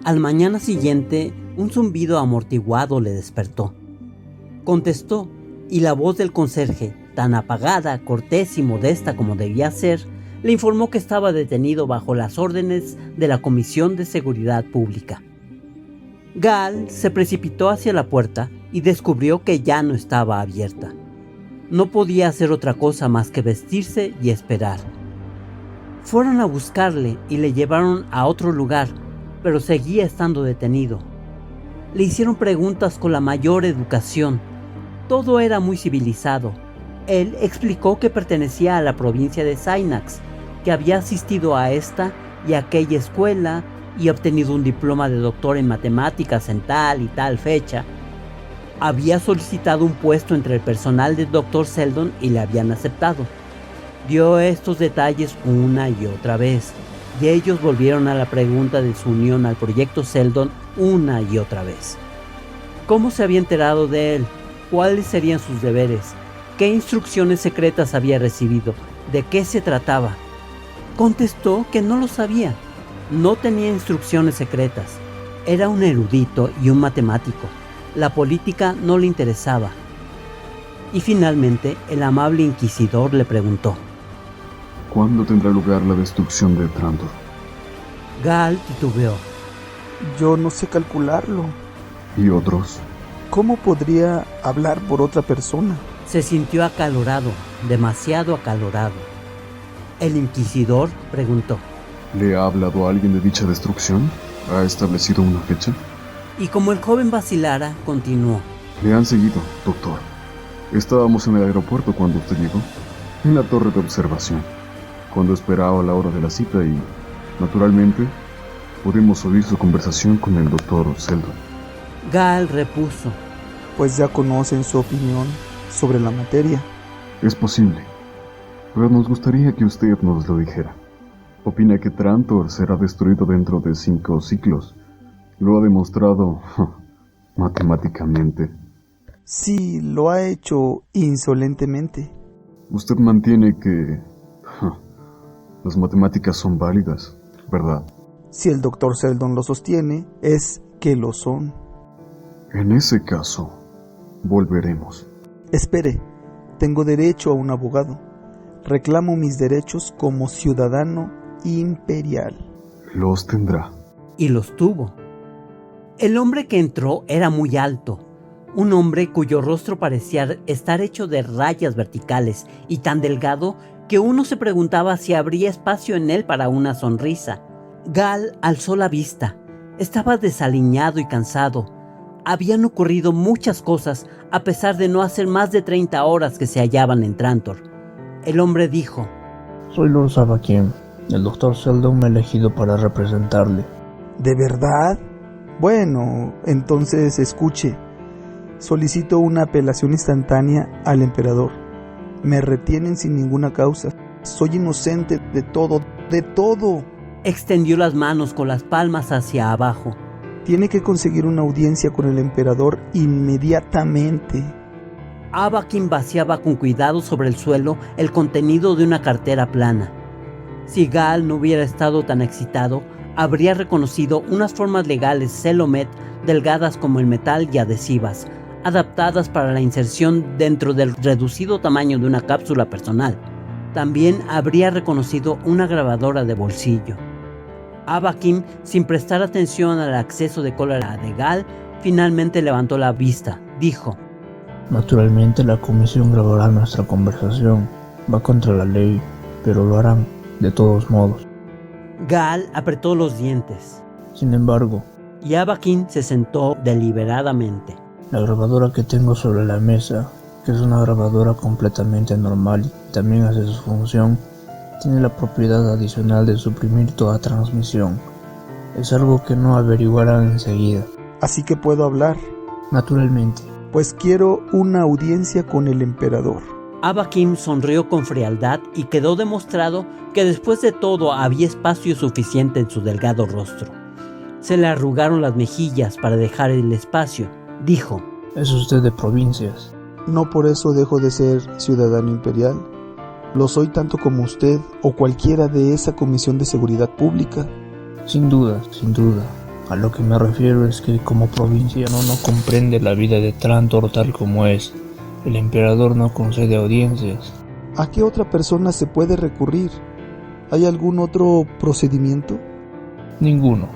Al mañana siguiente, un zumbido amortiguado le despertó. Contestó, y la voz del conserje, tan apagada, cortés y modesta como debía ser, le informó que estaba detenido bajo las órdenes de la Comisión de Seguridad Pública. Gal se precipitó hacia la puerta y descubrió que ya no estaba abierta. No podía hacer otra cosa más que vestirse y esperar. Fueron a buscarle y le llevaron a otro lugar, pero seguía estando detenido. Le hicieron preguntas con la mayor educación. Todo era muy civilizado. Él explicó que pertenecía a la provincia de Sainax, que había asistido a esta y aquella escuela y obtenido un diploma de doctor en matemáticas en tal y tal fecha. Había solicitado un puesto entre el personal del Dr. Seldon y le habían aceptado. Dio estos detalles una y otra vez, y ellos volvieron a la pregunta de su unión al proyecto Seldon una y otra vez. ¿Cómo se había enterado de él? ¿Cuáles serían sus deberes? ¿Qué instrucciones secretas había recibido? ¿De qué se trataba? Contestó que no lo sabía. No tenía instrucciones secretas. Era un erudito y un matemático. La política no le interesaba. Y finalmente, el amable inquisidor le preguntó: ¿cuándo tendrá lugar la destrucción de Trantor? Gal titubeó. Yo no sé calcularlo. ¿Y otros? ¿Cómo podría hablar por otra persona? Se sintió acalorado, demasiado acalorado. El inquisidor preguntó: ¿Le ha hablado a alguien de dicha destrucción? ¿Ha establecido una fecha? Y como el joven vacilara, continuó: Le han seguido, doctor. Estábamos en el aeropuerto cuando usted llegó, en la torre de observación, cuando esperaba la hora de la cita y, naturalmente, pudimos oír su conversación con el doctor Seldon. Gal repuso: Pues ya conocen su opinión sobre la materia. Es posible, pero nos gustaría que usted nos lo dijera. ¿Opina que Trantor será destruido dentro de 5 ciclos? Lo ha demostrado matemáticamente. Sí, lo ha hecho insolentemente. Usted mantiene que las matemáticas son válidas, ¿verdad? Si el Dr. Seldon lo sostiene, es que lo son. En ese caso, volveremos. Espere, tengo derecho a un abogado. Reclamo mis derechos como ciudadano imperial. Los tendrá. Y los tuvo. El hombre que entró era muy alto, un hombre cuyo rostro parecía estar hecho de rayas verticales y tan delgado que uno se preguntaba si habría espacio en él para una sonrisa. Gal alzó la vista. Estaba desaliñado y cansado. Habían ocurrido muchas cosas a pesar de no hacer más de 30 horas que se hallaban en Trantor. El hombre dijo: Soy Lord Savakin. El Dr. Seldon me ha elegido para representarle. ¿De verdad? Bueno, entonces escuche. Solicito una apelación instantánea al emperador. Me retienen sin ninguna causa. Soy inocente de todo, de todo. Extendió las manos con las palmas hacia abajo. Tiene que conseguir una audiencia con el emperador inmediatamente. Avakin vaciaba con cuidado sobre el suelo el contenido de una cartera plana. Si Gal no hubiera estado tan excitado, habría reconocido unas formas legales Celomet delgadas como el metal y adhesivas, adaptadas para la inserción dentro del reducido tamaño de una cápsula personal. También habría reconocido una grabadora de bolsillo. Avakin, sin prestar atención al acceso de cólera de Gal, finalmente levantó la vista. Dijo: Naturalmente la comisión grabará nuestra conversación. Va contra la ley, pero lo harán, de todos modos. Gal apretó los dientes. Sin embargo, y Avakin se sentó deliberadamente. La grabadora que tengo sobre la mesa, que es una grabadora completamente normal y también hace su función, tiene la propiedad adicional de suprimir toda transmisión. Es algo que no averiguarán enseguida. Así que puedo hablar. Naturalmente. Pues quiero una audiencia con el emperador. Avakin sonrió con frialdad y quedó demostrado que después de todo había espacio suficiente en su delgado rostro. Se le arrugaron las mejillas para dejar el espacio. Dijo: ¿Es usted de provincias? No por eso dejo de ser ciudadano imperial. Lo soy tanto como usted o cualquiera de esa comisión de seguridad pública. Sin duda, sin duda. A lo que me refiero es que como provinciano no comprende la vida de Trantor tal como es. El emperador no concede audiencias. ¿A qué otra persona se puede recurrir? ¿Hay algún otro procedimiento? Ninguno.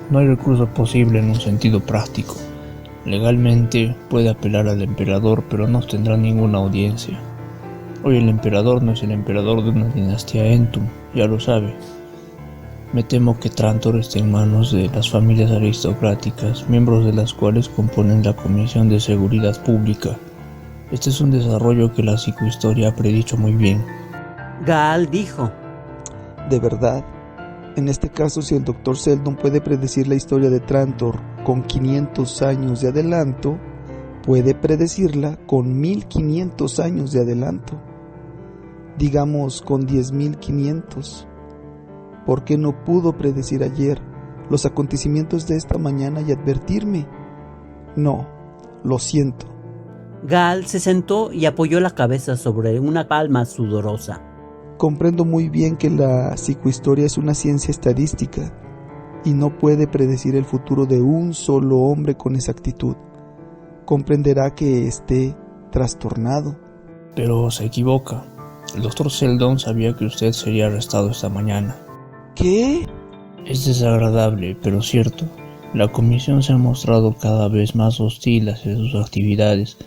No hay recurso posible en un sentido práctico. Legalmente puede apelar al emperador, pero no tendrá ninguna audiencia. Hoy el emperador no es el emperador de una dinastía Entum, ya lo sabe. Me temo que Trantor esté en manos de las familias aristocráticas, miembros de las cuales componen la Comisión de Seguridad Pública. Este es un desarrollo que la psicohistoria ha predicho muy bien. Gal dijo: ¿De verdad? En este caso, si el Dr. Seldon puede predecir la historia de Trantor con 500 años de adelanto, puede predecirla con 1500 años de adelanto. Digamos con 10.500. ¿Por qué no pudo predecir ayer los acontecimientos de esta mañana y advertirme? No, lo siento. Gal se sentó y apoyó la cabeza sobre una palma sudorosa. Comprendo muy bien que la psicohistoria es una ciencia estadística y no puede predecir el futuro de un solo hombre con exactitud. Comprenderá que esté trastornado. Pero se equivoca. El Dr. Seldon sabía que usted sería arrestado esta mañana. ¿Qué? Es desagradable, pero cierto. La comisión se ha mostrado cada vez más hostil hacia sus actividades.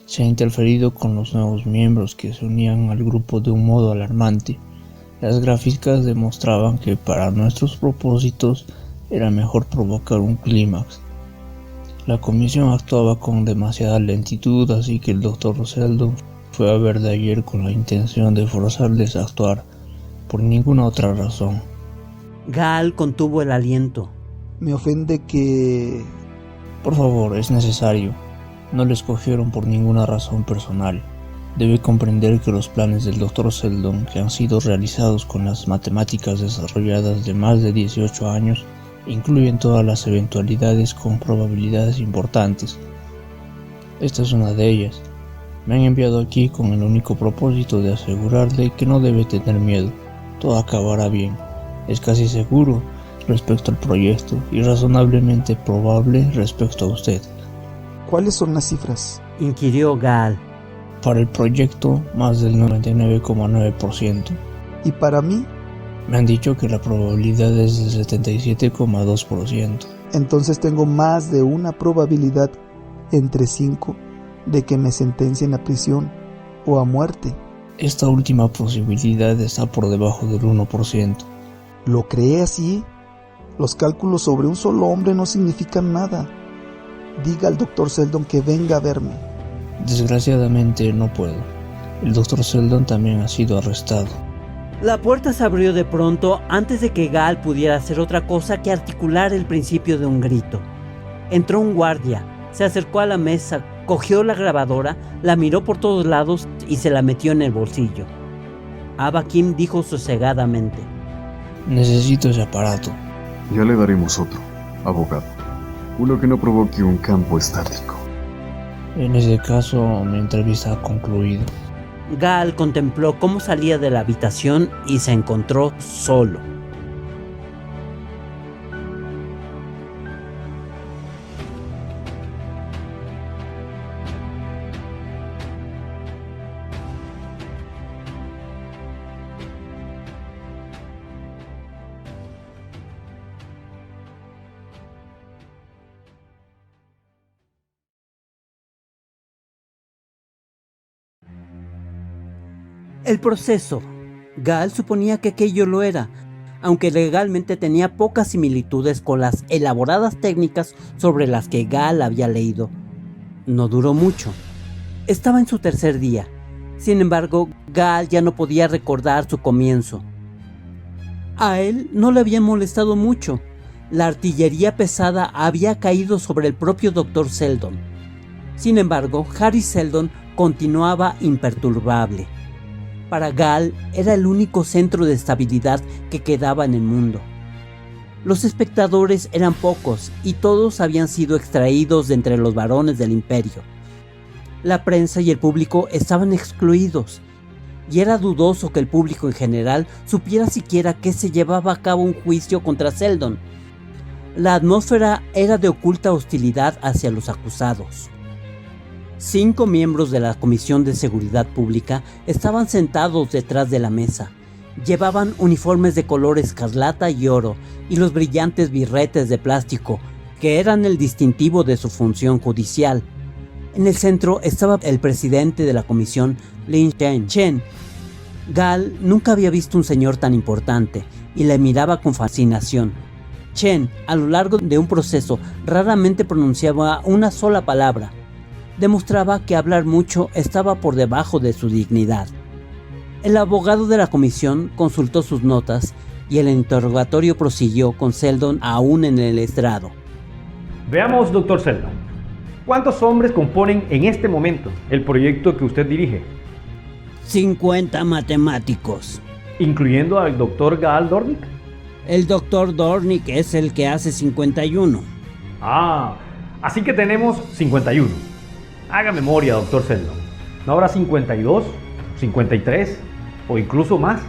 Se ha interferido con los nuevos miembros que se unían al grupo de un modo alarmante. Las gráficas demostraban que para nuestros propósitos era mejor provocar un clímax. La comisión actuaba con demasiada lentitud, así que el Dr. Seldon fue a ver de ayer con la intención de forzarles a actuar, por ninguna otra razón. Gal contuvo el aliento. Me ofende que... Por favor, es necesario. No le escogieron por ninguna razón personal. Debe comprender que los planes del Dr. Seldon, que han sido realizados con las matemáticas desarrolladas de más de 18 años, incluyen todas las eventualidades con probabilidades importantes. Esta es una de ellas. Me han enviado aquí con el único propósito de asegurarle que no debe tener miedo. Todo acabará bien. Es casi seguro respecto al proyecto y razonablemente probable respecto a usted. ¿Cuáles son las cifras? Inquirió Gal. Para el proyecto, más del 99,9%. ¿Y para mí? Me han dicho que la probabilidad es del 77,2%. Entonces tengo más de una probabilidad entre 5 de que me sentencien a prisión o a muerte. Esta última posibilidad está por debajo del 1%. ¿Lo cree así? Los cálculos sobre un solo hombre no significan nada. Diga al Dr. Seldon que venga a verme. Desgraciadamente no puedo. El Dr. Seldon también ha sido arrestado. La puerta se abrió de pronto antes de que Gal pudiera hacer otra cosa que articular el principio de un grito. Entró un guardia, se acercó a la mesa, cogió la grabadora, la miró por todos lados y se la metió en el bolsillo. Aba Kim dijo sosegadamente: Necesito ese aparato. Ya le daremos otro, abogado. Uno que no provoque un campo estático. En ese caso, mi entrevista ha concluido. Gal contempló cómo salía de la habitación y se encontró solo. El proceso. Gal suponía que aquello lo era, aunque legalmente tenía pocas similitudes con las elaboradas técnicas sobre las que Gal había leído. No duró mucho. Estaba en su tercer día. Sin embargo, Gal ya no podía recordar su comienzo. A él no le había molestado mucho. La artillería pesada había caído sobre el propio Dr. Seldon. Sin embargo, Harry Seldon continuaba imperturbable. Para Gal era el único centro de estabilidad que quedaba en el mundo. Los espectadores eran pocos y todos habían sido extraídos de entre los varones del imperio. La prensa y el público estaban excluidos, y era dudoso que el público en general supiera siquiera que se llevaba a cabo un juicio contra Seldon. La atmósfera era de oculta hostilidad hacia los acusados. 5 miembros de la Comisión de Seguridad Pública estaban sentados detrás de la mesa. Llevaban uniformes de color escarlata y oro y los brillantes birretes de plástico, que eran el distintivo de su función judicial. En el centro estaba el presidente de la comisión, Lin Chen. Gal nunca había visto un señor tan importante y le miraba con fascinación. Chen, a lo largo de un proceso, raramente pronunciaba una sola palabra. Demostraba que hablar mucho estaba por debajo de su dignidad. El abogado de la comisión consultó sus notas y el interrogatorio prosiguió con Seldon aún en el estrado. Veamos, Dr. Seldon. ¿Cuántos hombres componen en este momento el proyecto que usted dirige? 50 matemáticos. ¿Incluyendo al Dr. Gal Dornick? El Dr. Dornick es el que hace 51. Ah, así que tenemos 51. Haga memoria, Dr. Seldon. ¿No habrá 52, 53 o incluso más?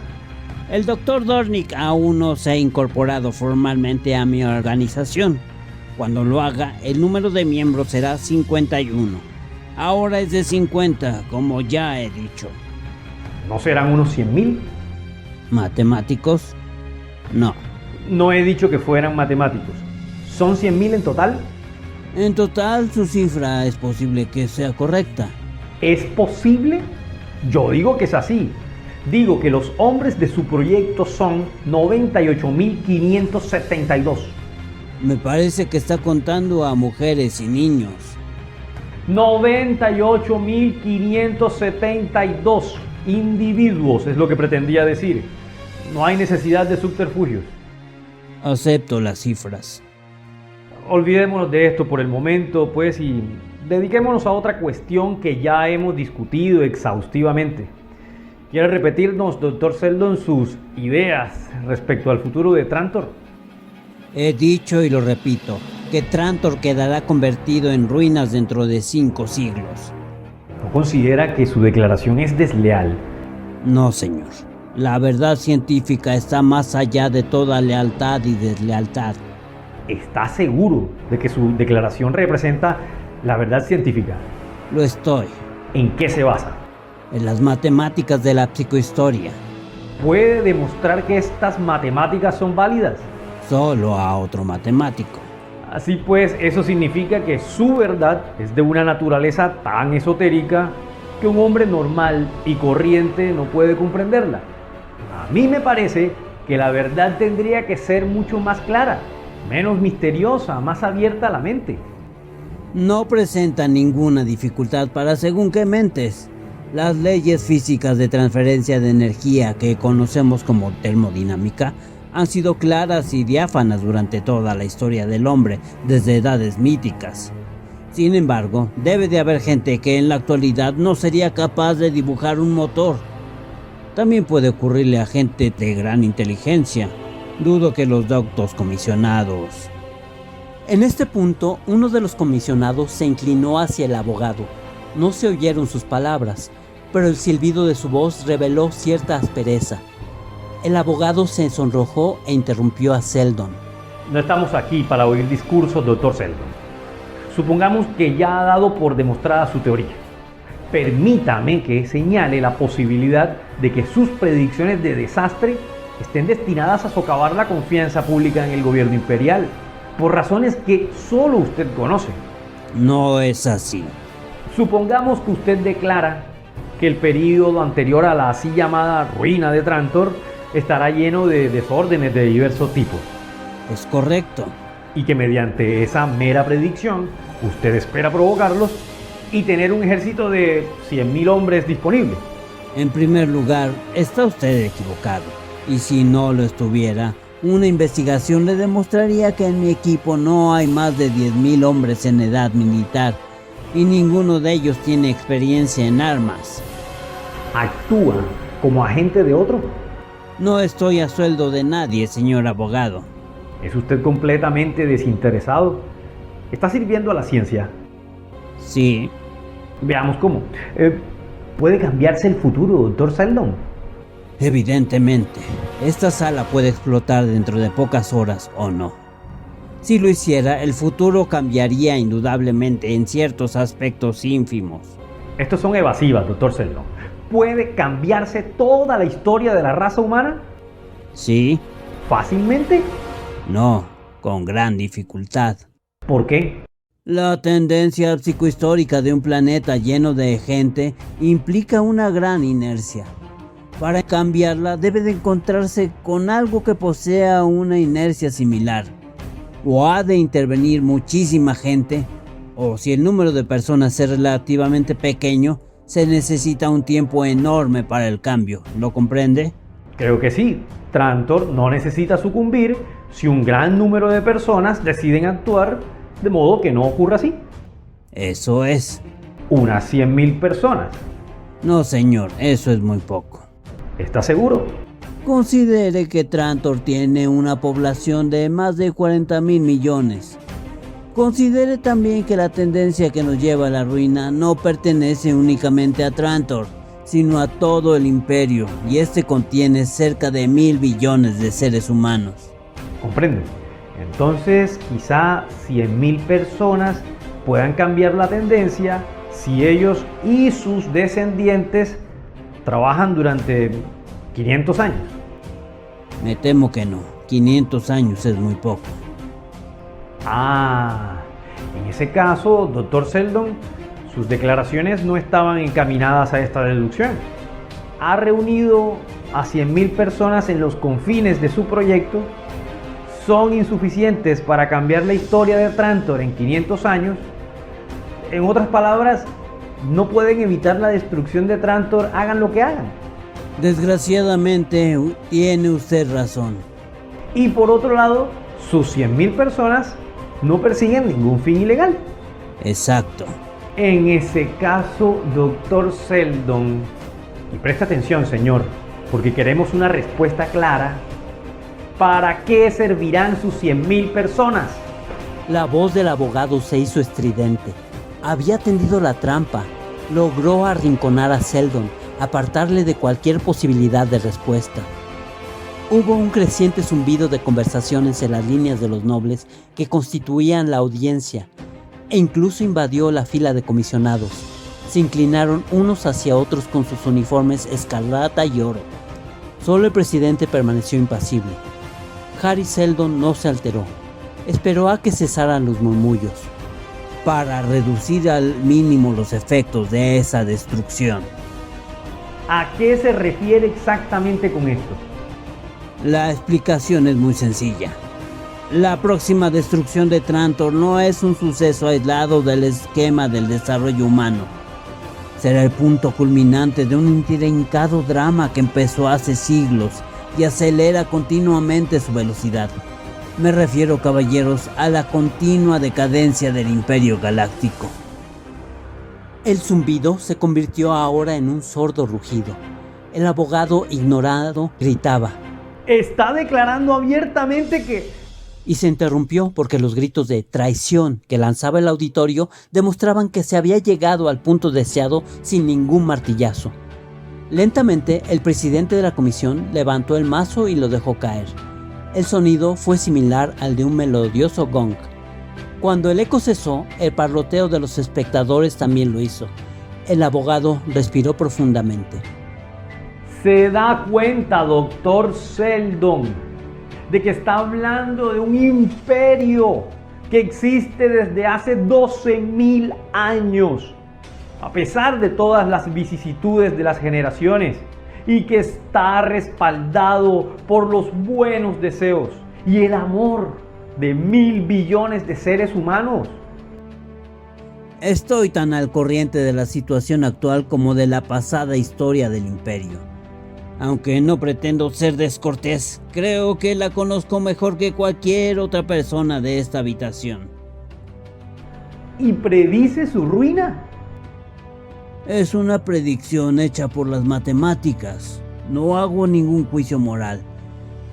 El Dr. Dornick aún no se ha incorporado formalmente a mi organización. Cuando lo haga, el número de miembros será 51. Ahora es de 50, como ya he dicho. ¿No serán unos 100,000? ¿Matemáticos? No. No he dicho que fueran matemáticos. ¿Son 100.000 en total? En total, su cifra es posible que sea correcta. ¿Es posible? Yo digo que es así. Digo que los hombres de su proyecto son 98.572. Me parece que está contando a mujeres y niños. 98.572 individuos es lo que pretendía decir. No hay necesidad de subterfugios. Acepto las cifras. Olvidémonos de esto por el momento, pues, y dediquémonos a otra cuestión que ya hemos discutido exhaustivamente. ¿Quiere repetirnos, Dr. Seldon, sus ideas respecto al futuro de Trantor? He dicho y lo repito, que Trantor quedará convertido en ruinas dentro de 5 siglos. ¿No considera que su declaración es desleal? No, señor. La verdad científica está más allá de toda lealtad y deslealtad. ¿Está seguro de que su declaración representa la verdad científica? Lo estoy. ¿En qué se basa? En las matemáticas de la psicohistoria. ¿Puede demostrar que estas matemáticas son válidas? Solo a otro matemático. Así pues, eso significa que su verdad es de una naturaleza tan esotérica que un hombre normal y corriente no puede comprenderla. A mí me parece que la verdad tendría que ser mucho más clara, menos misteriosa, más abierta a la mente. No presenta ninguna dificultad para según qué mentes. Las leyes físicas de transferencia de energía que conocemos como termodinámica han sido claras y diáfanas durante toda la historia del hombre, desde edades míticas. Sin embargo, debe de haber gente que en la actualidad no sería capaz de dibujar un motor. También puede ocurrirle a gente de gran inteligencia. Dudo que los doctos comisionados. En este punto, uno de los comisionados se inclinó hacia el abogado. No se oyeron sus palabras, pero el silbido de su voz reveló cierta aspereza. El abogado se sonrojó e interrumpió a Seldon. No estamos aquí para oír discursos, Dr. Seldon. Supongamos que ya ha dado por demostrada su teoría. Permítame que señale la posibilidad de que sus predicciones de desastre estén destinadas a socavar la confianza pública en el gobierno imperial, por razones que solo usted conoce. No es así. Supongamos que usted declara que el período anterior a la así llamada ruina de Trantor estará lleno de desórdenes de diversos tipos. Es correcto. Y que mediante esa mera predicción, usted espera provocarlos y tener un ejército de 100.000 hombres disponible. En primer lugar, está usted equivocado. Y si no lo estuviera, una investigación le demostraría que en mi equipo no hay más de 10.000 hombres en edad militar y ninguno de ellos tiene experiencia en armas. ¿Actúa como agente de otro? No estoy a sueldo de nadie, señor abogado. ¿Es usted completamente desinteresado? ¿Está sirviendo a la ciencia? Sí. Veamos cómo. ¿Puede cambiarse el futuro, Dr. Seldon? Evidentemente. Esta sala puede explotar dentro de pocas horas o no. Si lo hiciera, el futuro cambiaría indudablemente en ciertos aspectos ínfimos. Estos son evasivas, Dr. Seldon. ¿Puede cambiarse toda la historia de la raza humana? Sí. ¿Fácilmente? No, con gran dificultad. ¿Por qué? La tendencia psicohistórica de un planeta lleno de gente implica una gran inercia. Para cambiarla debe de encontrarse con algo que posea una inercia similar. O ha de intervenir muchísima gente, o si el número de personas es relativamente pequeño, se necesita un tiempo enorme para el cambio. ¿Lo comprende? Creo que sí. Trantor no necesita sucumbir si un gran número de personas deciden actuar de modo que no ocurra así. Eso es. Unas 100.000 personas. No, señor, eso es muy poco. ¿Está seguro? Considere que Trantor tiene una población de más de 40.000 millones. Considere también que la tendencia que nos lleva a la ruina no pertenece únicamente a Trantor, sino a todo el imperio, y este contiene cerca de 1.000 billones de seres humanos. Comprendo. Entonces, quizá 100.000 personas puedan cambiar la tendencia si ellos y sus descendientes trabajan durante 500 años. Me temo que no. 500 años es muy poco. En ese caso, Dr. Seldon, sus declaraciones no estaban encaminadas a esta deducción. Ha reunido a 100.000 personas en los confines de su proyecto. Son insuficientes para cambiar la historia de Trantor en 500 años. En otras palabras, no pueden evitar la destrucción de Trantor, hagan lo que hagan. Desgraciadamente, tiene usted razón. Y por otro lado, sus 100.000 personas no persiguen ningún fin ilegal. Exacto. En ese caso, Dr. Seldon, y presta atención, señor, porque queremos una respuesta clara. ¿Para qué servirán sus 100.000 personas? La voz del abogado se hizo estridente. Había tendido la trampa. Logró arrinconar a Seldon, apartarle de cualquier posibilidad de respuesta. Hubo un creciente zumbido de conversaciones en las líneas de los nobles que constituían la audiencia, e incluso invadió la fila de comisionados. Se inclinaron unos hacia otros con sus uniformes escarlata y oro. Solo el presidente permaneció impasible. Harry Seldon no se alteró. Esperó a que cesaran los murmullos, para reducir al mínimo los efectos de esa destrucción. ¿A qué se refiere exactamente con esto? La explicación es muy sencilla. La próxima destrucción de Trantor no es un suceso aislado del esquema del desarrollo humano. Será el punto culminante de un intrincado drama que empezó hace siglos y acelera continuamente su velocidad. Me refiero, caballeros, a la continua decadencia del Imperio Galáctico. El zumbido se convirtió ahora en un sordo rugido. El abogado ignorado gritaba: Está declarando abiertamente que... Y se interrumpió porque los gritos de traición que lanzaba el auditorio demostraban que se había llegado al punto deseado sin ningún martillazo. Lentamente, el presidente de la comisión levantó el mazo y lo dejó caer. El sonido fue similar al de un melodioso gong. Cuando el eco cesó, el parloteo de los espectadores también lo hizo. El abogado respiró profundamente. ¿Se da cuenta, Dr. Seldon, de que está hablando de un imperio que existe desde hace 12.000 años, a pesar de todas las vicisitudes de las generaciones, y que está respaldado por los buenos deseos y el amor de 1.000 billones de seres humanos? Estoy tan al corriente de la situación actual como de la pasada historia del imperio. Aunque no pretendo ser descortés, creo que la conozco mejor que cualquier otra persona de esta habitación. ¿Y predice su ruina? Es una predicción hecha por las matemáticas. No hago ningún juicio moral.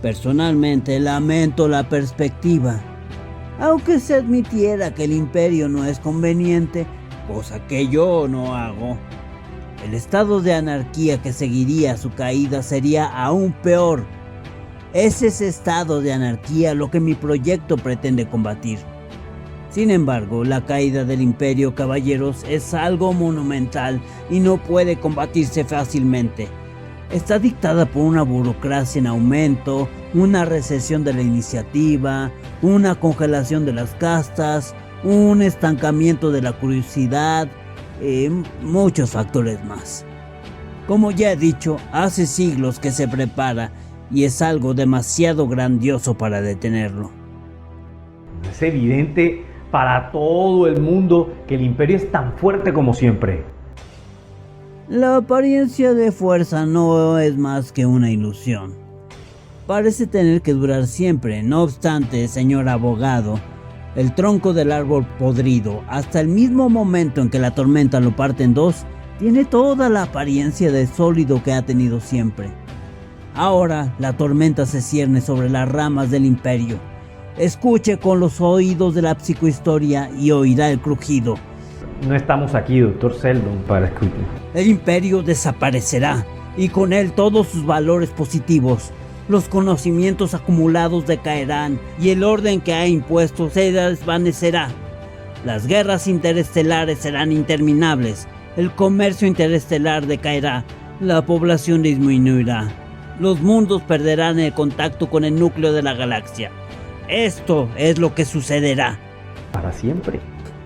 Personalmente lamento la perspectiva. Aunque se admitiera que el imperio no es conveniente, cosa que yo no hago, el estado de anarquía que seguiría su caída sería aún peor. Es ese estado de anarquía lo que mi proyecto pretende combatir. Sin embargo, la caída del imperio, caballeros, es algo monumental y no puede combatirse fácilmente. Está dictada por una burocracia en aumento, una recesión de la iniciativa, una congelación de las castas, un estancamiento de la curiosidad, muchos factores más. Como ya he dicho, hace siglos que se prepara y es algo demasiado grandioso para detenerlo. Es evidente para todo el mundo que el imperio es tan fuerte como siempre. La apariencia de fuerza no es más que una ilusión. Parece tener que durar siempre. No obstante, señor abogado, el tronco del árbol podrido, hasta el mismo momento en que la tormenta lo parte en dos, tiene toda la apariencia de sólido que ha tenido siempre. Ahora la tormenta se cierne sobre las ramas del imperio. Escuche con los oídos de la psicohistoria y oirá el crujido. No estamos aquí, Dr. Seldon, para escuchar. El imperio desaparecerá y con él todos sus valores positivos. Los conocimientos acumulados decaerán y el orden que ha impuesto se desvanecerá. Las guerras interestelares serán interminables. El comercio interestelar decaerá. La población disminuirá. Los mundos perderán el contacto con el núcleo de la galaxia. Esto es lo que sucederá. Para siempre.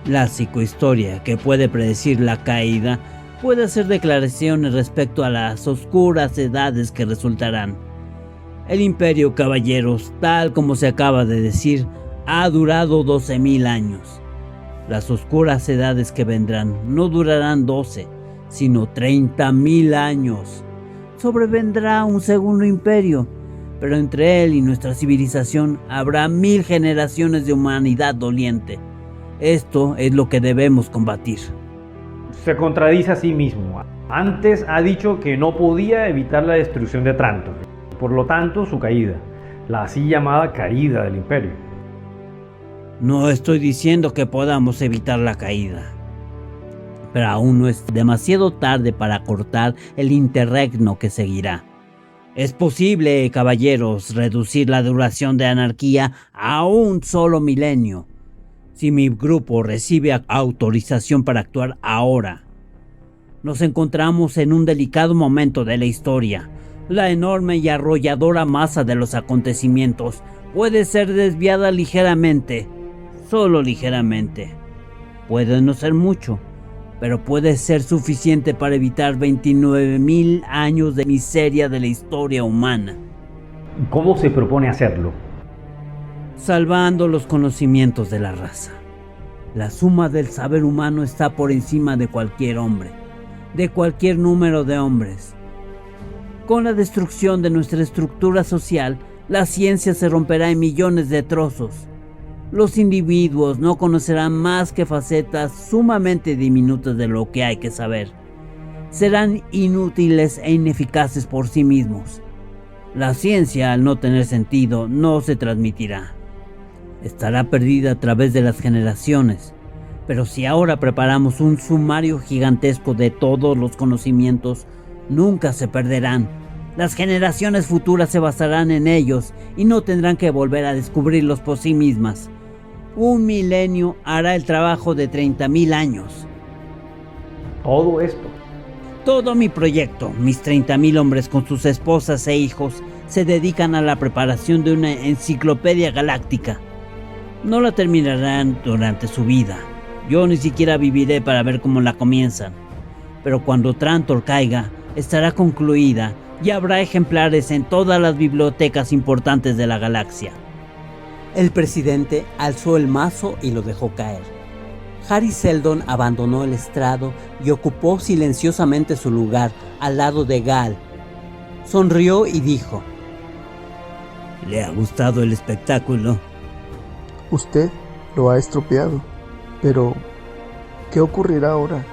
La psicohistoria, que puede predecir la caída, puede hacer declaraciones respecto a las oscuras edades que resultarán. El Imperio, caballeros, tal como se acaba de decir, ha durado 12.000 años. Las oscuras edades que vendrán no durarán 12, sino 30.000 años. Sobrevendrá un segundo imperio, pero entre él y nuestra civilización habrá 1000 generaciones de humanidad doliente. Esto es lo que debemos combatir. Se contradice a sí mismo. Antes ha dicho que no podía evitar la destrucción de Trantor, por lo tanto su caída, la así llamada caída del imperio. No estoy diciendo que podamos evitar la caída, pero aún no es demasiado tarde para cortar el interregno que seguirá. Es posible, caballeros, reducir la duración de anarquía a un solo milenio, si mi grupo recibe autorización para actuar ahora. Nos encontramos en un delicado momento de la historia. La enorme y arrolladora masa de los acontecimientos puede ser desviada ligeramente, solo ligeramente. Puede no ser mucho, pero puede ser suficiente para evitar 29.000 años de miseria de la historia humana. ¿Cómo se propone hacerlo? Salvando los conocimientos de la raza. La suma del saber humano está por encima de cualquier hombre, de cualquier número de hombres. Con la destrucción de nuestra estructura social, la ciencia se romperá en millones de trozos. Los individuos no conocerán más que facetas sumamente diminutas de lo que hay que saber. Serán inútiles e ineficaces por sí mismos. La ciencia, al no tener sentido, no se transmitirá. Estará perdida a través de las generaciones. Pero si ahora preparamos un sumario gigantesco de todos los conocimientos, nunca se perderán. Las generaciones futuras se basarán en ellos y no tendrán que volver a descubrirlos por sí mismas. Un milenio hará el trabajo de 30.000 años. Todo esto. Todo mi proyecto, mis 30.000 hombres con sus esposas e hijos, se dedican a la preparación de una enciclopedia galáctica. No la terminarán durante su vida. Yo ni siquiera viviré para ver cómo la comienzan. Pero cuando Trantor caiga, estará concluida y habrá ejemplares en todas las bibliotecas importantes de la galaxia. El presidente alzó el mazo y lo dejó caer. Hari Seldon abandonó el estrado y ocupó silenciosamente su lugar al lado de Gal. Sonrió y dijo: ¿Le ha gustado el espectáculo? Usted lo ha estropeado, pero ¿qué ocurrirá ahora?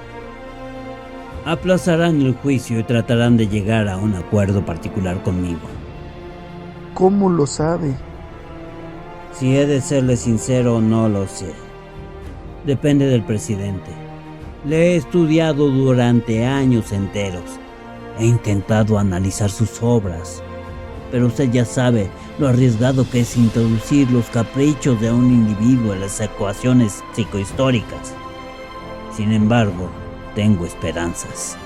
Aplazarán el juicio y tratarán de llegar a un acuerdo particular conmigo. ¿Cómo lo sabe? Si he de serle sincero, no lo sé. Depende del presidente. Le he estudiado durante años enteros. He intentado analizar sus obras. Pero usted ya sabe lo arriesgado que es introducir los caprichos de un individuo en las ecuaciones psicohistóricas. Sin embargo, tengo esperanzas.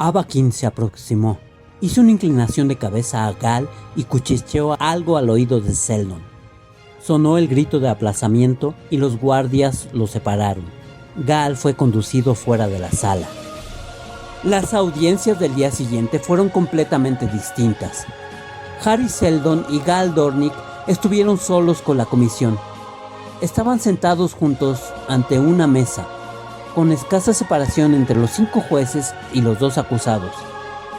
Avakin se aproximó, hizo una inclinación de cabeza a Gal y cuchicheó algo al oído de Seldon. Sonó el grito de aplazamiento y los guardias lo separaron. Gal fue conducido fuera de la sala. Las audiencias del día siguiente fueron completamente distintas. Harry Seldon y Gal Dornick estuvieron solos con la comisión. Estaban sentados juntos ante una mesa, con escasa separación entre los 5 jueces y los 2 acusados.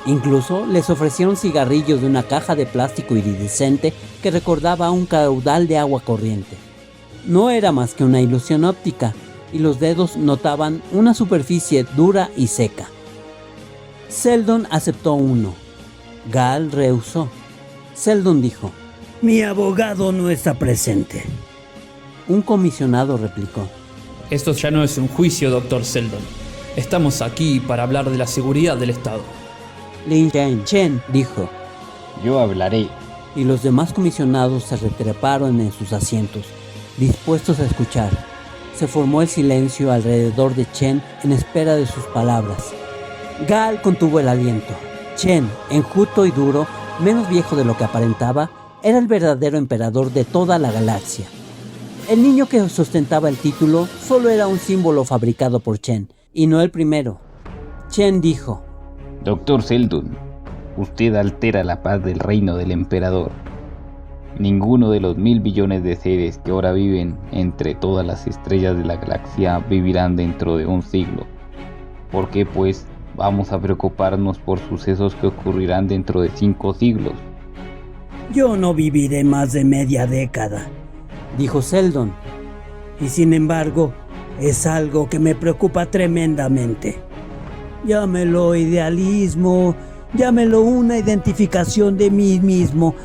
Incluso les ofrecieron cigarrillos de una caja de plástico iridiscente que recordaba un caudal de agua corriente. No era más que una ilusión óptica, y los dedos notaban una superficie dura y seca. Seldon aceptó uno. Gal rehusó. Seldon dijo: Mi abogado no está presente. Un comisionado replicó: Esto ya no es un juicio, Dr. Seldon. Estamos aquí para hablar de la seguridad del Estado. Lin Chen dijo: Yo hablaré. Y los demás comisionados se retreparon en sus asientos, dispuestos a escuchar. Se formó el silencio alrededor de Chen en espera de sus palabras. Gal contuvo el aliento. Chen, enjuto y duro, menos viejo de lo que aparentaba, era el verdadero emperador de toda la galaxia. El niño que sostentaba el título solo era un símbolo fabricado por Chen, y no el primero. Chen dijo: Dr. Seldon, usted altera la paz del reino del emperador. Ninguno de los 1.000 billones de seres que ahora viven entre todas las estrellas de la galaxia vivirán dentro de un siglo. ¿Por qué, pues, vamos a preocuparnos por sucesos que ocurrirán dentro de 5 siglos? Yo no viviré más de media década, dijo Seldon. Y sin embargo, es algo que me preocupa tremendamente. Llámelo idealismo, llámelo una identificación de mí mismo,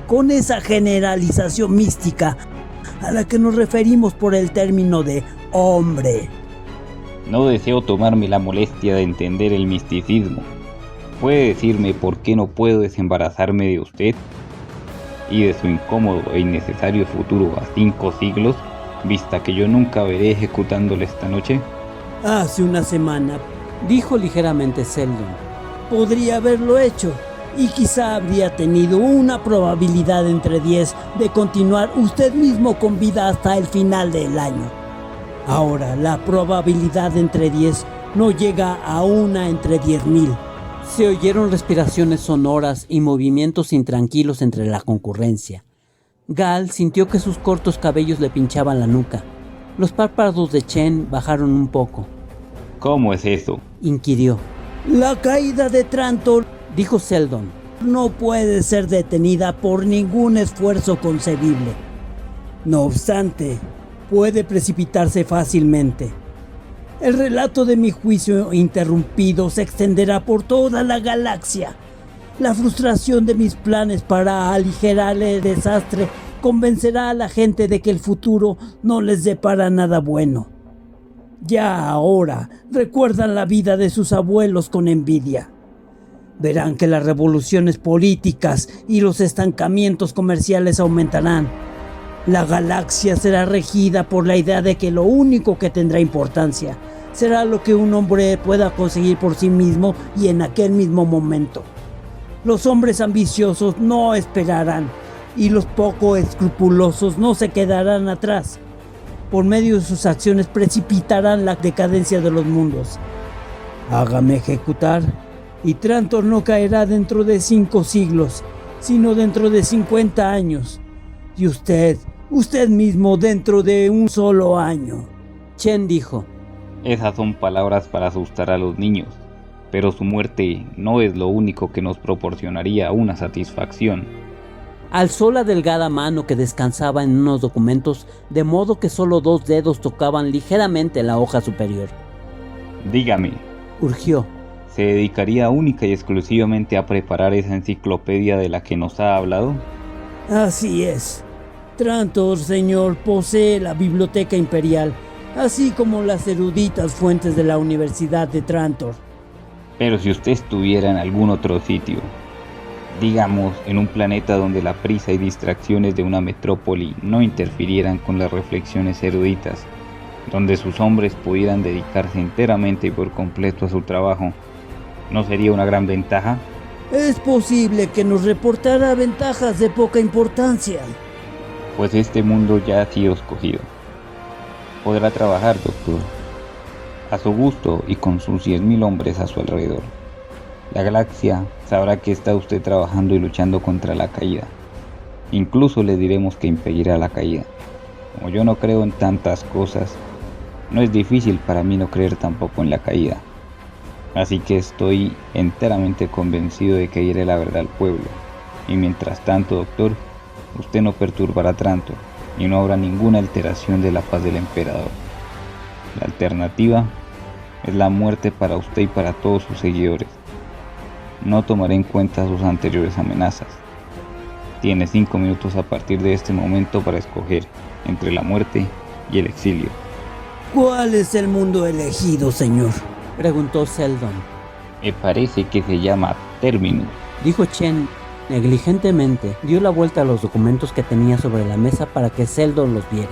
con esa generalización mística a la que nos referimos por el término de hombre. No deseo tomarme la molestia de entender el misticismo. ¿Puede decirme por qué no puedo desembarazarme de usted y de su incómodo e innecesario futuro a 5 siglos, vista que yo nunca veré ejecutándole esta noche? Hace una semana, dijo ligeramente Seldon, podría haberlo hecho, y quizá habría tenido una probabilidad entre 10 de continuar usted mismo con vida hasta el final del año. Ahora, la probabilidad entre 10 no llega a 1 entre 10.000. Se oyeron respiraciones sonoras y movimientos intranquilos entre la concurrencia. Gal sintió que sus cortos cabellos le pinchaban la nuca. Los párpados de Chen bajaron un poco. ¿Cómo es eso?, inquirió. La caída de Trantor, dijo Seldon, no puede ser detenida por ningún esfuerzo concebible. No obstante, puede precipitarse fácilmente. El relato de mi juicio interrumpido se extenderá por toda la galaxia. La frustración de mis planes para aligerar el desastre convencerá a la gente de que el futuro no les depara nada bueno. Ya ahora recuerdan la vida de sus abuelos con envidia. Verán que las revoluciones políticas y los estancamientos comerciales aumentarán. La galaxia será regida por la idea de que lo único que tendrá importancia será lo que un hombre pueda conseguir por sí mismo y en aquel mismo momento. Los hombres ambiciosos no esperarán y los poco escrupulosos no se quedarán atrás. Por medio de sus acciones precipitarán la decadencia de los mundos. Hágame ejecutar y Trantor no caerá dentro de 5 siglos, sino dentro de 50 años. Y usted mismo dentro de un solo año. Chen dijo: Esas son palabras para asustar a los niños, pero su muerte no es lo único que nos proporcionaría una satisfacción. Alzó la delgada mano que descansaba en unos documentos, de modo que solo 2 dedos tocaban ligeramente la hoja superior. Dígame, urgió, ¿se dedicaría única y exclusivamente a preparar esa enciclopedia de la que nos ha hablado? Así es. Trantor, señor, posee la biblioteca imperial, así como las eruditas fuentes de la Universidad de Trantor. Pero si usted estuviera en algún otro sitio, digamos en un planeta donde la prisa y distracciones de una metrópoli no interfirieran con las reflexiones eruditas, donde sus hombres pudieran dedicarse enteramente y por completo a su trabajo, ¿No sería una gran ventaja? Es posible que nos reportara ventajas de poca importancia. Pues este mundo ya ha sido escogido. Podrá trabajar, doctor, a su gusto y con sus 10.000 hombres a su alrededor. La galaxia sabrá que está usted trabajando y luchando contra la caída. Incluso le diremos que impedirá la caída. Como yo no creo en tantas cosas, no es difícil para mí no creer tampoco en la caída. Así que estoy enteramente convencido de que diré la verdad al pueblo. Y mientras tanto, doctor, usted no perturbará a Trantor y no habrá ninguna alteración de la paz del emperador. La alternativa es la muerte para usted y para todos sus seguidores. No tomaré en cuenta sus anteriores amenazas. Tiene 5 minutos a partir de este momento para escoger entre la muerte y el exilio. ¿Cuál es el mundo elegido, señor?, preguntó Seldon. Me parece que se llama Terminus, dijo Chen. Negligentemente dio la vuelta a los documentos que tenía sobre la mesa para que Seldon los viera.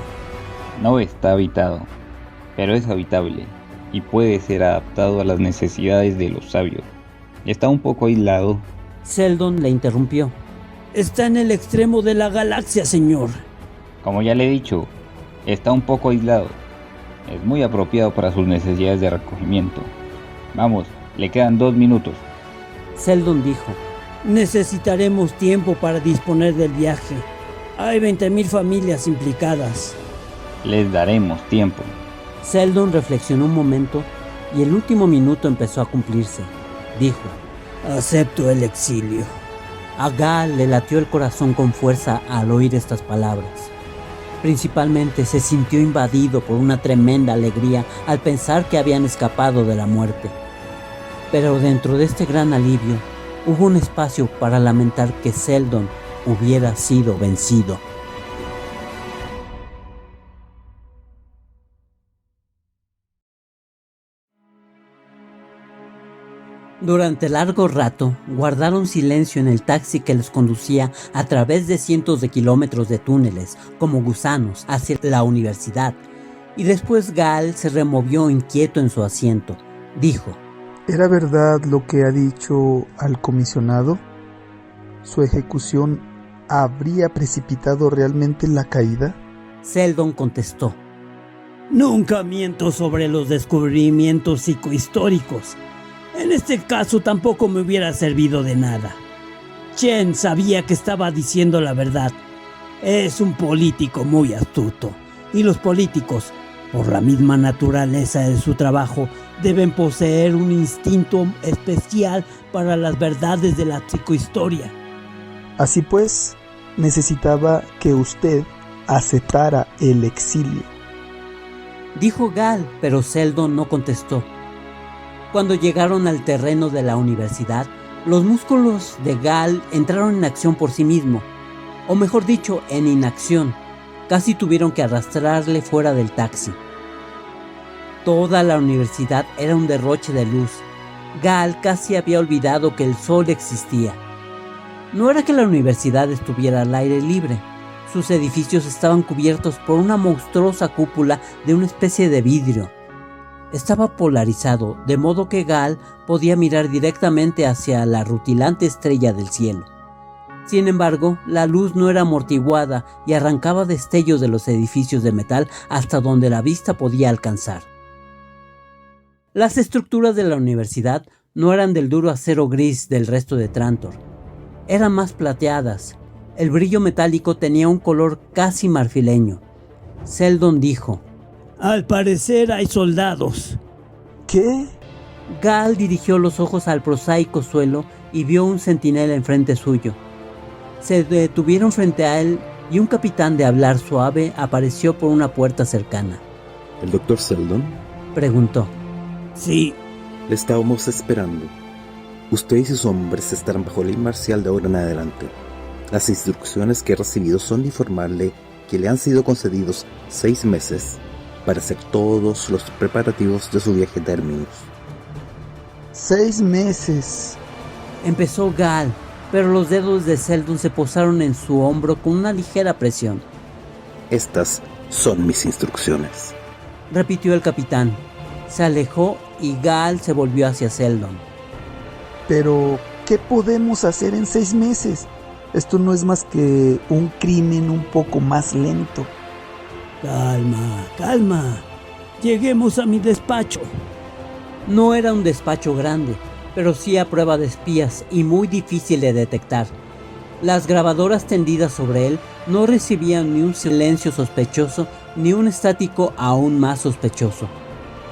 No está habitado, pero es habitable y puede ser adaptado a las necesidades de los sabios. Está un poco aislado. Seldon le interrumpió. Está en el extremo de la galaxia, señor. Como ya le he dicho, está un poco aislado. Es muy apropiado para sus necesidades de recogimiento. Vamos, le quedan 2 minutos. Seldon dijo. Necesitaremos tiempo para disponer del viaje. Hay 20.000 familias implicadas. Les daremos tiempo. Seldon reflexionó un momento y el último minuto empezó a cumplirse. Dijo. Acepto el exilio. A Gal le latió el corazón con fuerza al oír estas palabras. Principalmente se sintió invadido por una tremenda alegría al pensar que habían escapado de la muerte. Pero dentro de este gran alivio, hubo un espacio para lamentar que Seldon hubiera sido vencido. Durante largo rato guardaron silencio en el taxi que los conducía a través de cientos de kilómetros de túneles, como gusanos, hacia la universidad. Y después Gal se removió inquieto en su asiento. Dijo: ¿Era verdad lo que ha dicho al comisionado? ¿Su ejecución habría precipitado realmente la caída? Seldon contestó: Nunca miento sobre los descubrimientos psicohistóricos. En este caso tampoco me hubiera servido de nada. Chen sabía que estaba diciendo la verdad. Es un político muy astuto, y los políticos, por la misma naturaleza de su trabajo, deben poseer un instinto especial para las verdades de la psicohistoria. Así pues, necesitaba que usted aceptara el exilio. Dijo Gal, pero Seldon no contestó. Cuando llegaron al terreno de la universidad, los músculos de Gal entraron en acción por sí mismo, o mejor dicho, en inacción. Casi tuvieron que arrastrarle fuera del taxi. Toda la universidad era un derroche de luz. Gal casi había olvidado que el sol existía. No era que la universidad estuviera al aire libre. Sus edificios estaban cubiertos por una monstruosa cúpula de una especie de vidrio. Estaba polarizado, de modo que Gal podía mirar directamente hacia la rutilante estrella del cielo. Sin embargo, la luz no era amortiguada y arrancaba destellos de los edificios de metal hasta donde la vista podía alcanzar. Las estructuras de la universidad no eran del duro acero gris del resto de Trantor. Eran más plateadas. El brillo metálico tenía un color casi marfileño. Seldon dijo: Al parecer hay soldados. ¿Qué? Gal dirigió los ojos al prosaico suelo y vio un centinela enfrente suyo. Se detuvieron frente a él y un capitán de hablar suave apareció por una puerta cercana. ¿El doctor Seldon?, preguntó. Sí. Le estábamos esperando. Usted y sus hombres estarán bajo ley marcial de ahora en adelante. Las instrucciones que he recibido son de informarle que le han sido concedidos 6 meses para hacer todos los preparativos de su viaje a Terminus. 6 meses. Empezó Gal, pero los dedos de Seldon se posaron en su hombro con una ligera presión. Estas son mis instrucciones, repitió el capitán. Se alejó y Gal se volvió hacia Seldon. Pero, ¿qué podemos hacer en 6 meses? Esto no es más que un crimen un poco más lento. Calma. Lleguemos a mi despacho. No era un despacho grande, pero sí a prueba de espías y muy difícil de detectar. Las grabadoras tendidas sobre él no recibían ni un silencio sospechoso ni un estático aún más sospechoso.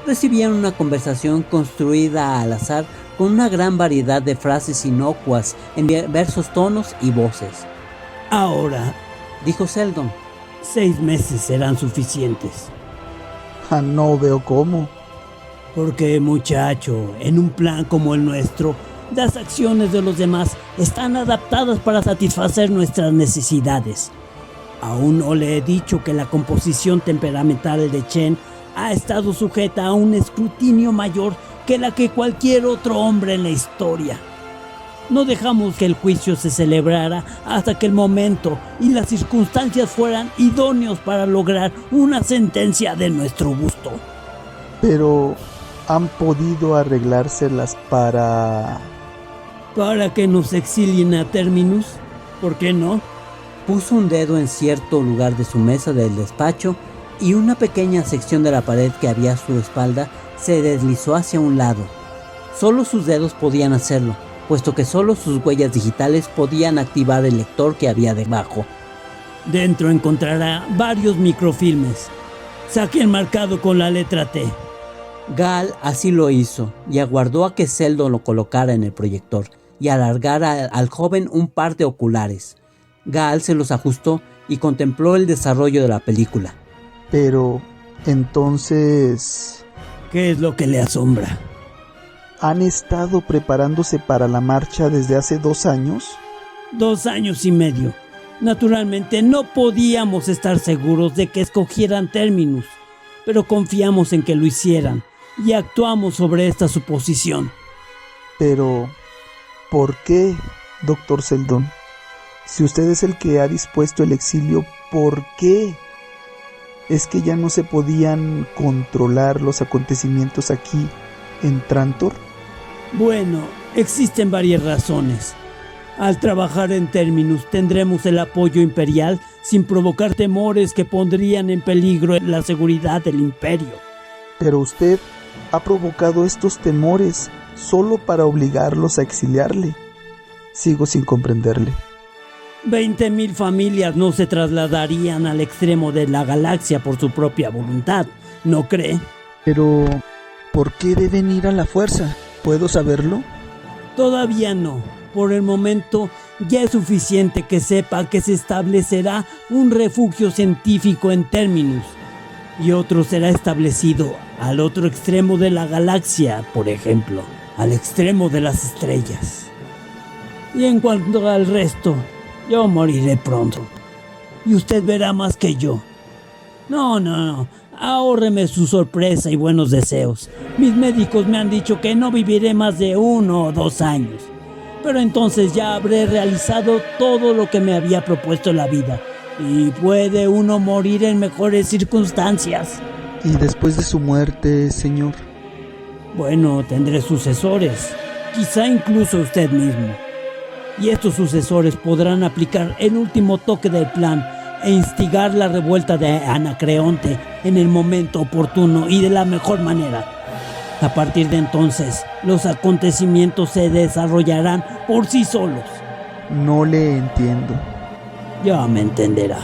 Recibían una conversación construida al azar con una gran variedad de frases inocuas en diversos tonos y voces. Ahora, dijo Seldon, 6 meses serán suficientes. No veo cómo. Porque, muchacho, en un plan como el nuestro, las acciones de los demás están adaptadas para satisfacer nuestras necesidades. Aún no le he dicho que la composición temperamental de Chen ha estado sujeta a un escrutinio mayor que la que cualquier otro hombre en la historia. No dejamos que el juicio se celebrara hasta que el momento y las circunstancias fueran idóneos para lograr una sentencia de nuestro gusto. Pero han podido arreglárselas para que nos exilien a Terminus. ¿Por qué no? Puso un dedo en cierto lugar de su mesa del despacho y una pequeña sección de la pared que había a su espalda se deslizó hacia un lado. Solo sus dedos podían hacerlo, puesto que solo sus huellas digitales podían activar el lector que había debajo. Dentro encontrará varios microfilmes. Saque el marcado con la letra T. Gal así lo hizo y aguardó a que Seldon lo colocara en el proyector y alargara al joven un par de oculares. Gal se los ajustó y contempló el desarrollo de la película. Pero, entonces... ¿Qué es lo que le asombra? ¿Han estado preparándose para la marcha desde hace 2 años? 2 años y medio. Naturalmente no podíamos estar seguros de que escogieran Terminus, pero confiamos en que lo hicieran y actuamos sobre esta suposición. Pero, ¿por qué, Dr. Seldon? Si usted es el que ha dispuesto el exilio, ¿por qué? ¿Es que ya no se podían controlar los acontecimientos aquí en Trantor? Bueno, existen varias razones. Al trabajar en Terminus tendremos el apoyo imperial sin provocar temores que pondrían en peligro la seguridad del imperio. Pero usted ha provocado estos temores solo para obligarlos a exiliarle. Sigo sin comprenderle. 20,000 familias no se trasladarían al extremo de la galaxia por su propia voluntad, ¿no cree? Pero, ¿por qué deben ir a la fuerza? ¿Puedo saberlo? Todavía no. Por el momento, ya es suficiente que sepa que se establecerá un refugio científico en Terminus, y otro será establecido al otro extremo de la galaxia, por ejemplo, al extremo de las estrellas. Y en cuanto al resto, yo moriré pronto, y usted verá más que yo. No, ahórreme su sorpresa y buenos deseos. Mis médicos me han dicho que no viviré más de 1 o 2 años. Pero entonces ya habré realizado todo lo que me había propuesto en la vida. Y puede uno morir en mejores circunstancias. ¿Y después de su muerte, señor? Bueno, tendré sucesores. Quizá incluso usted mismo. Y estos sucesores podrán aplicar el último toque del plan e instigar la revuelta de Anacreonte en el momento oportuno y de la mejor manera. A partir de entonces, los acontecimientos se desarrollarán por sí solos. No le entiendo. Ya me entenderá.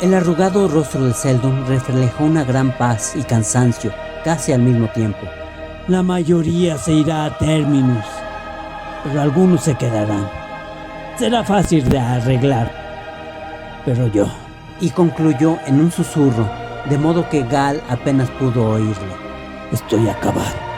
El arrugado rostro de Seldon reflejó una gran paz y cansancio, casi al mismo tiempo. La mayoría se irá a Terminus, pero algunos se quedarán. Será fácil de arreglar, pero yo... Y concluyó en un susurro, de modo que Gal apenas pudo oírlo. Estoy acabado.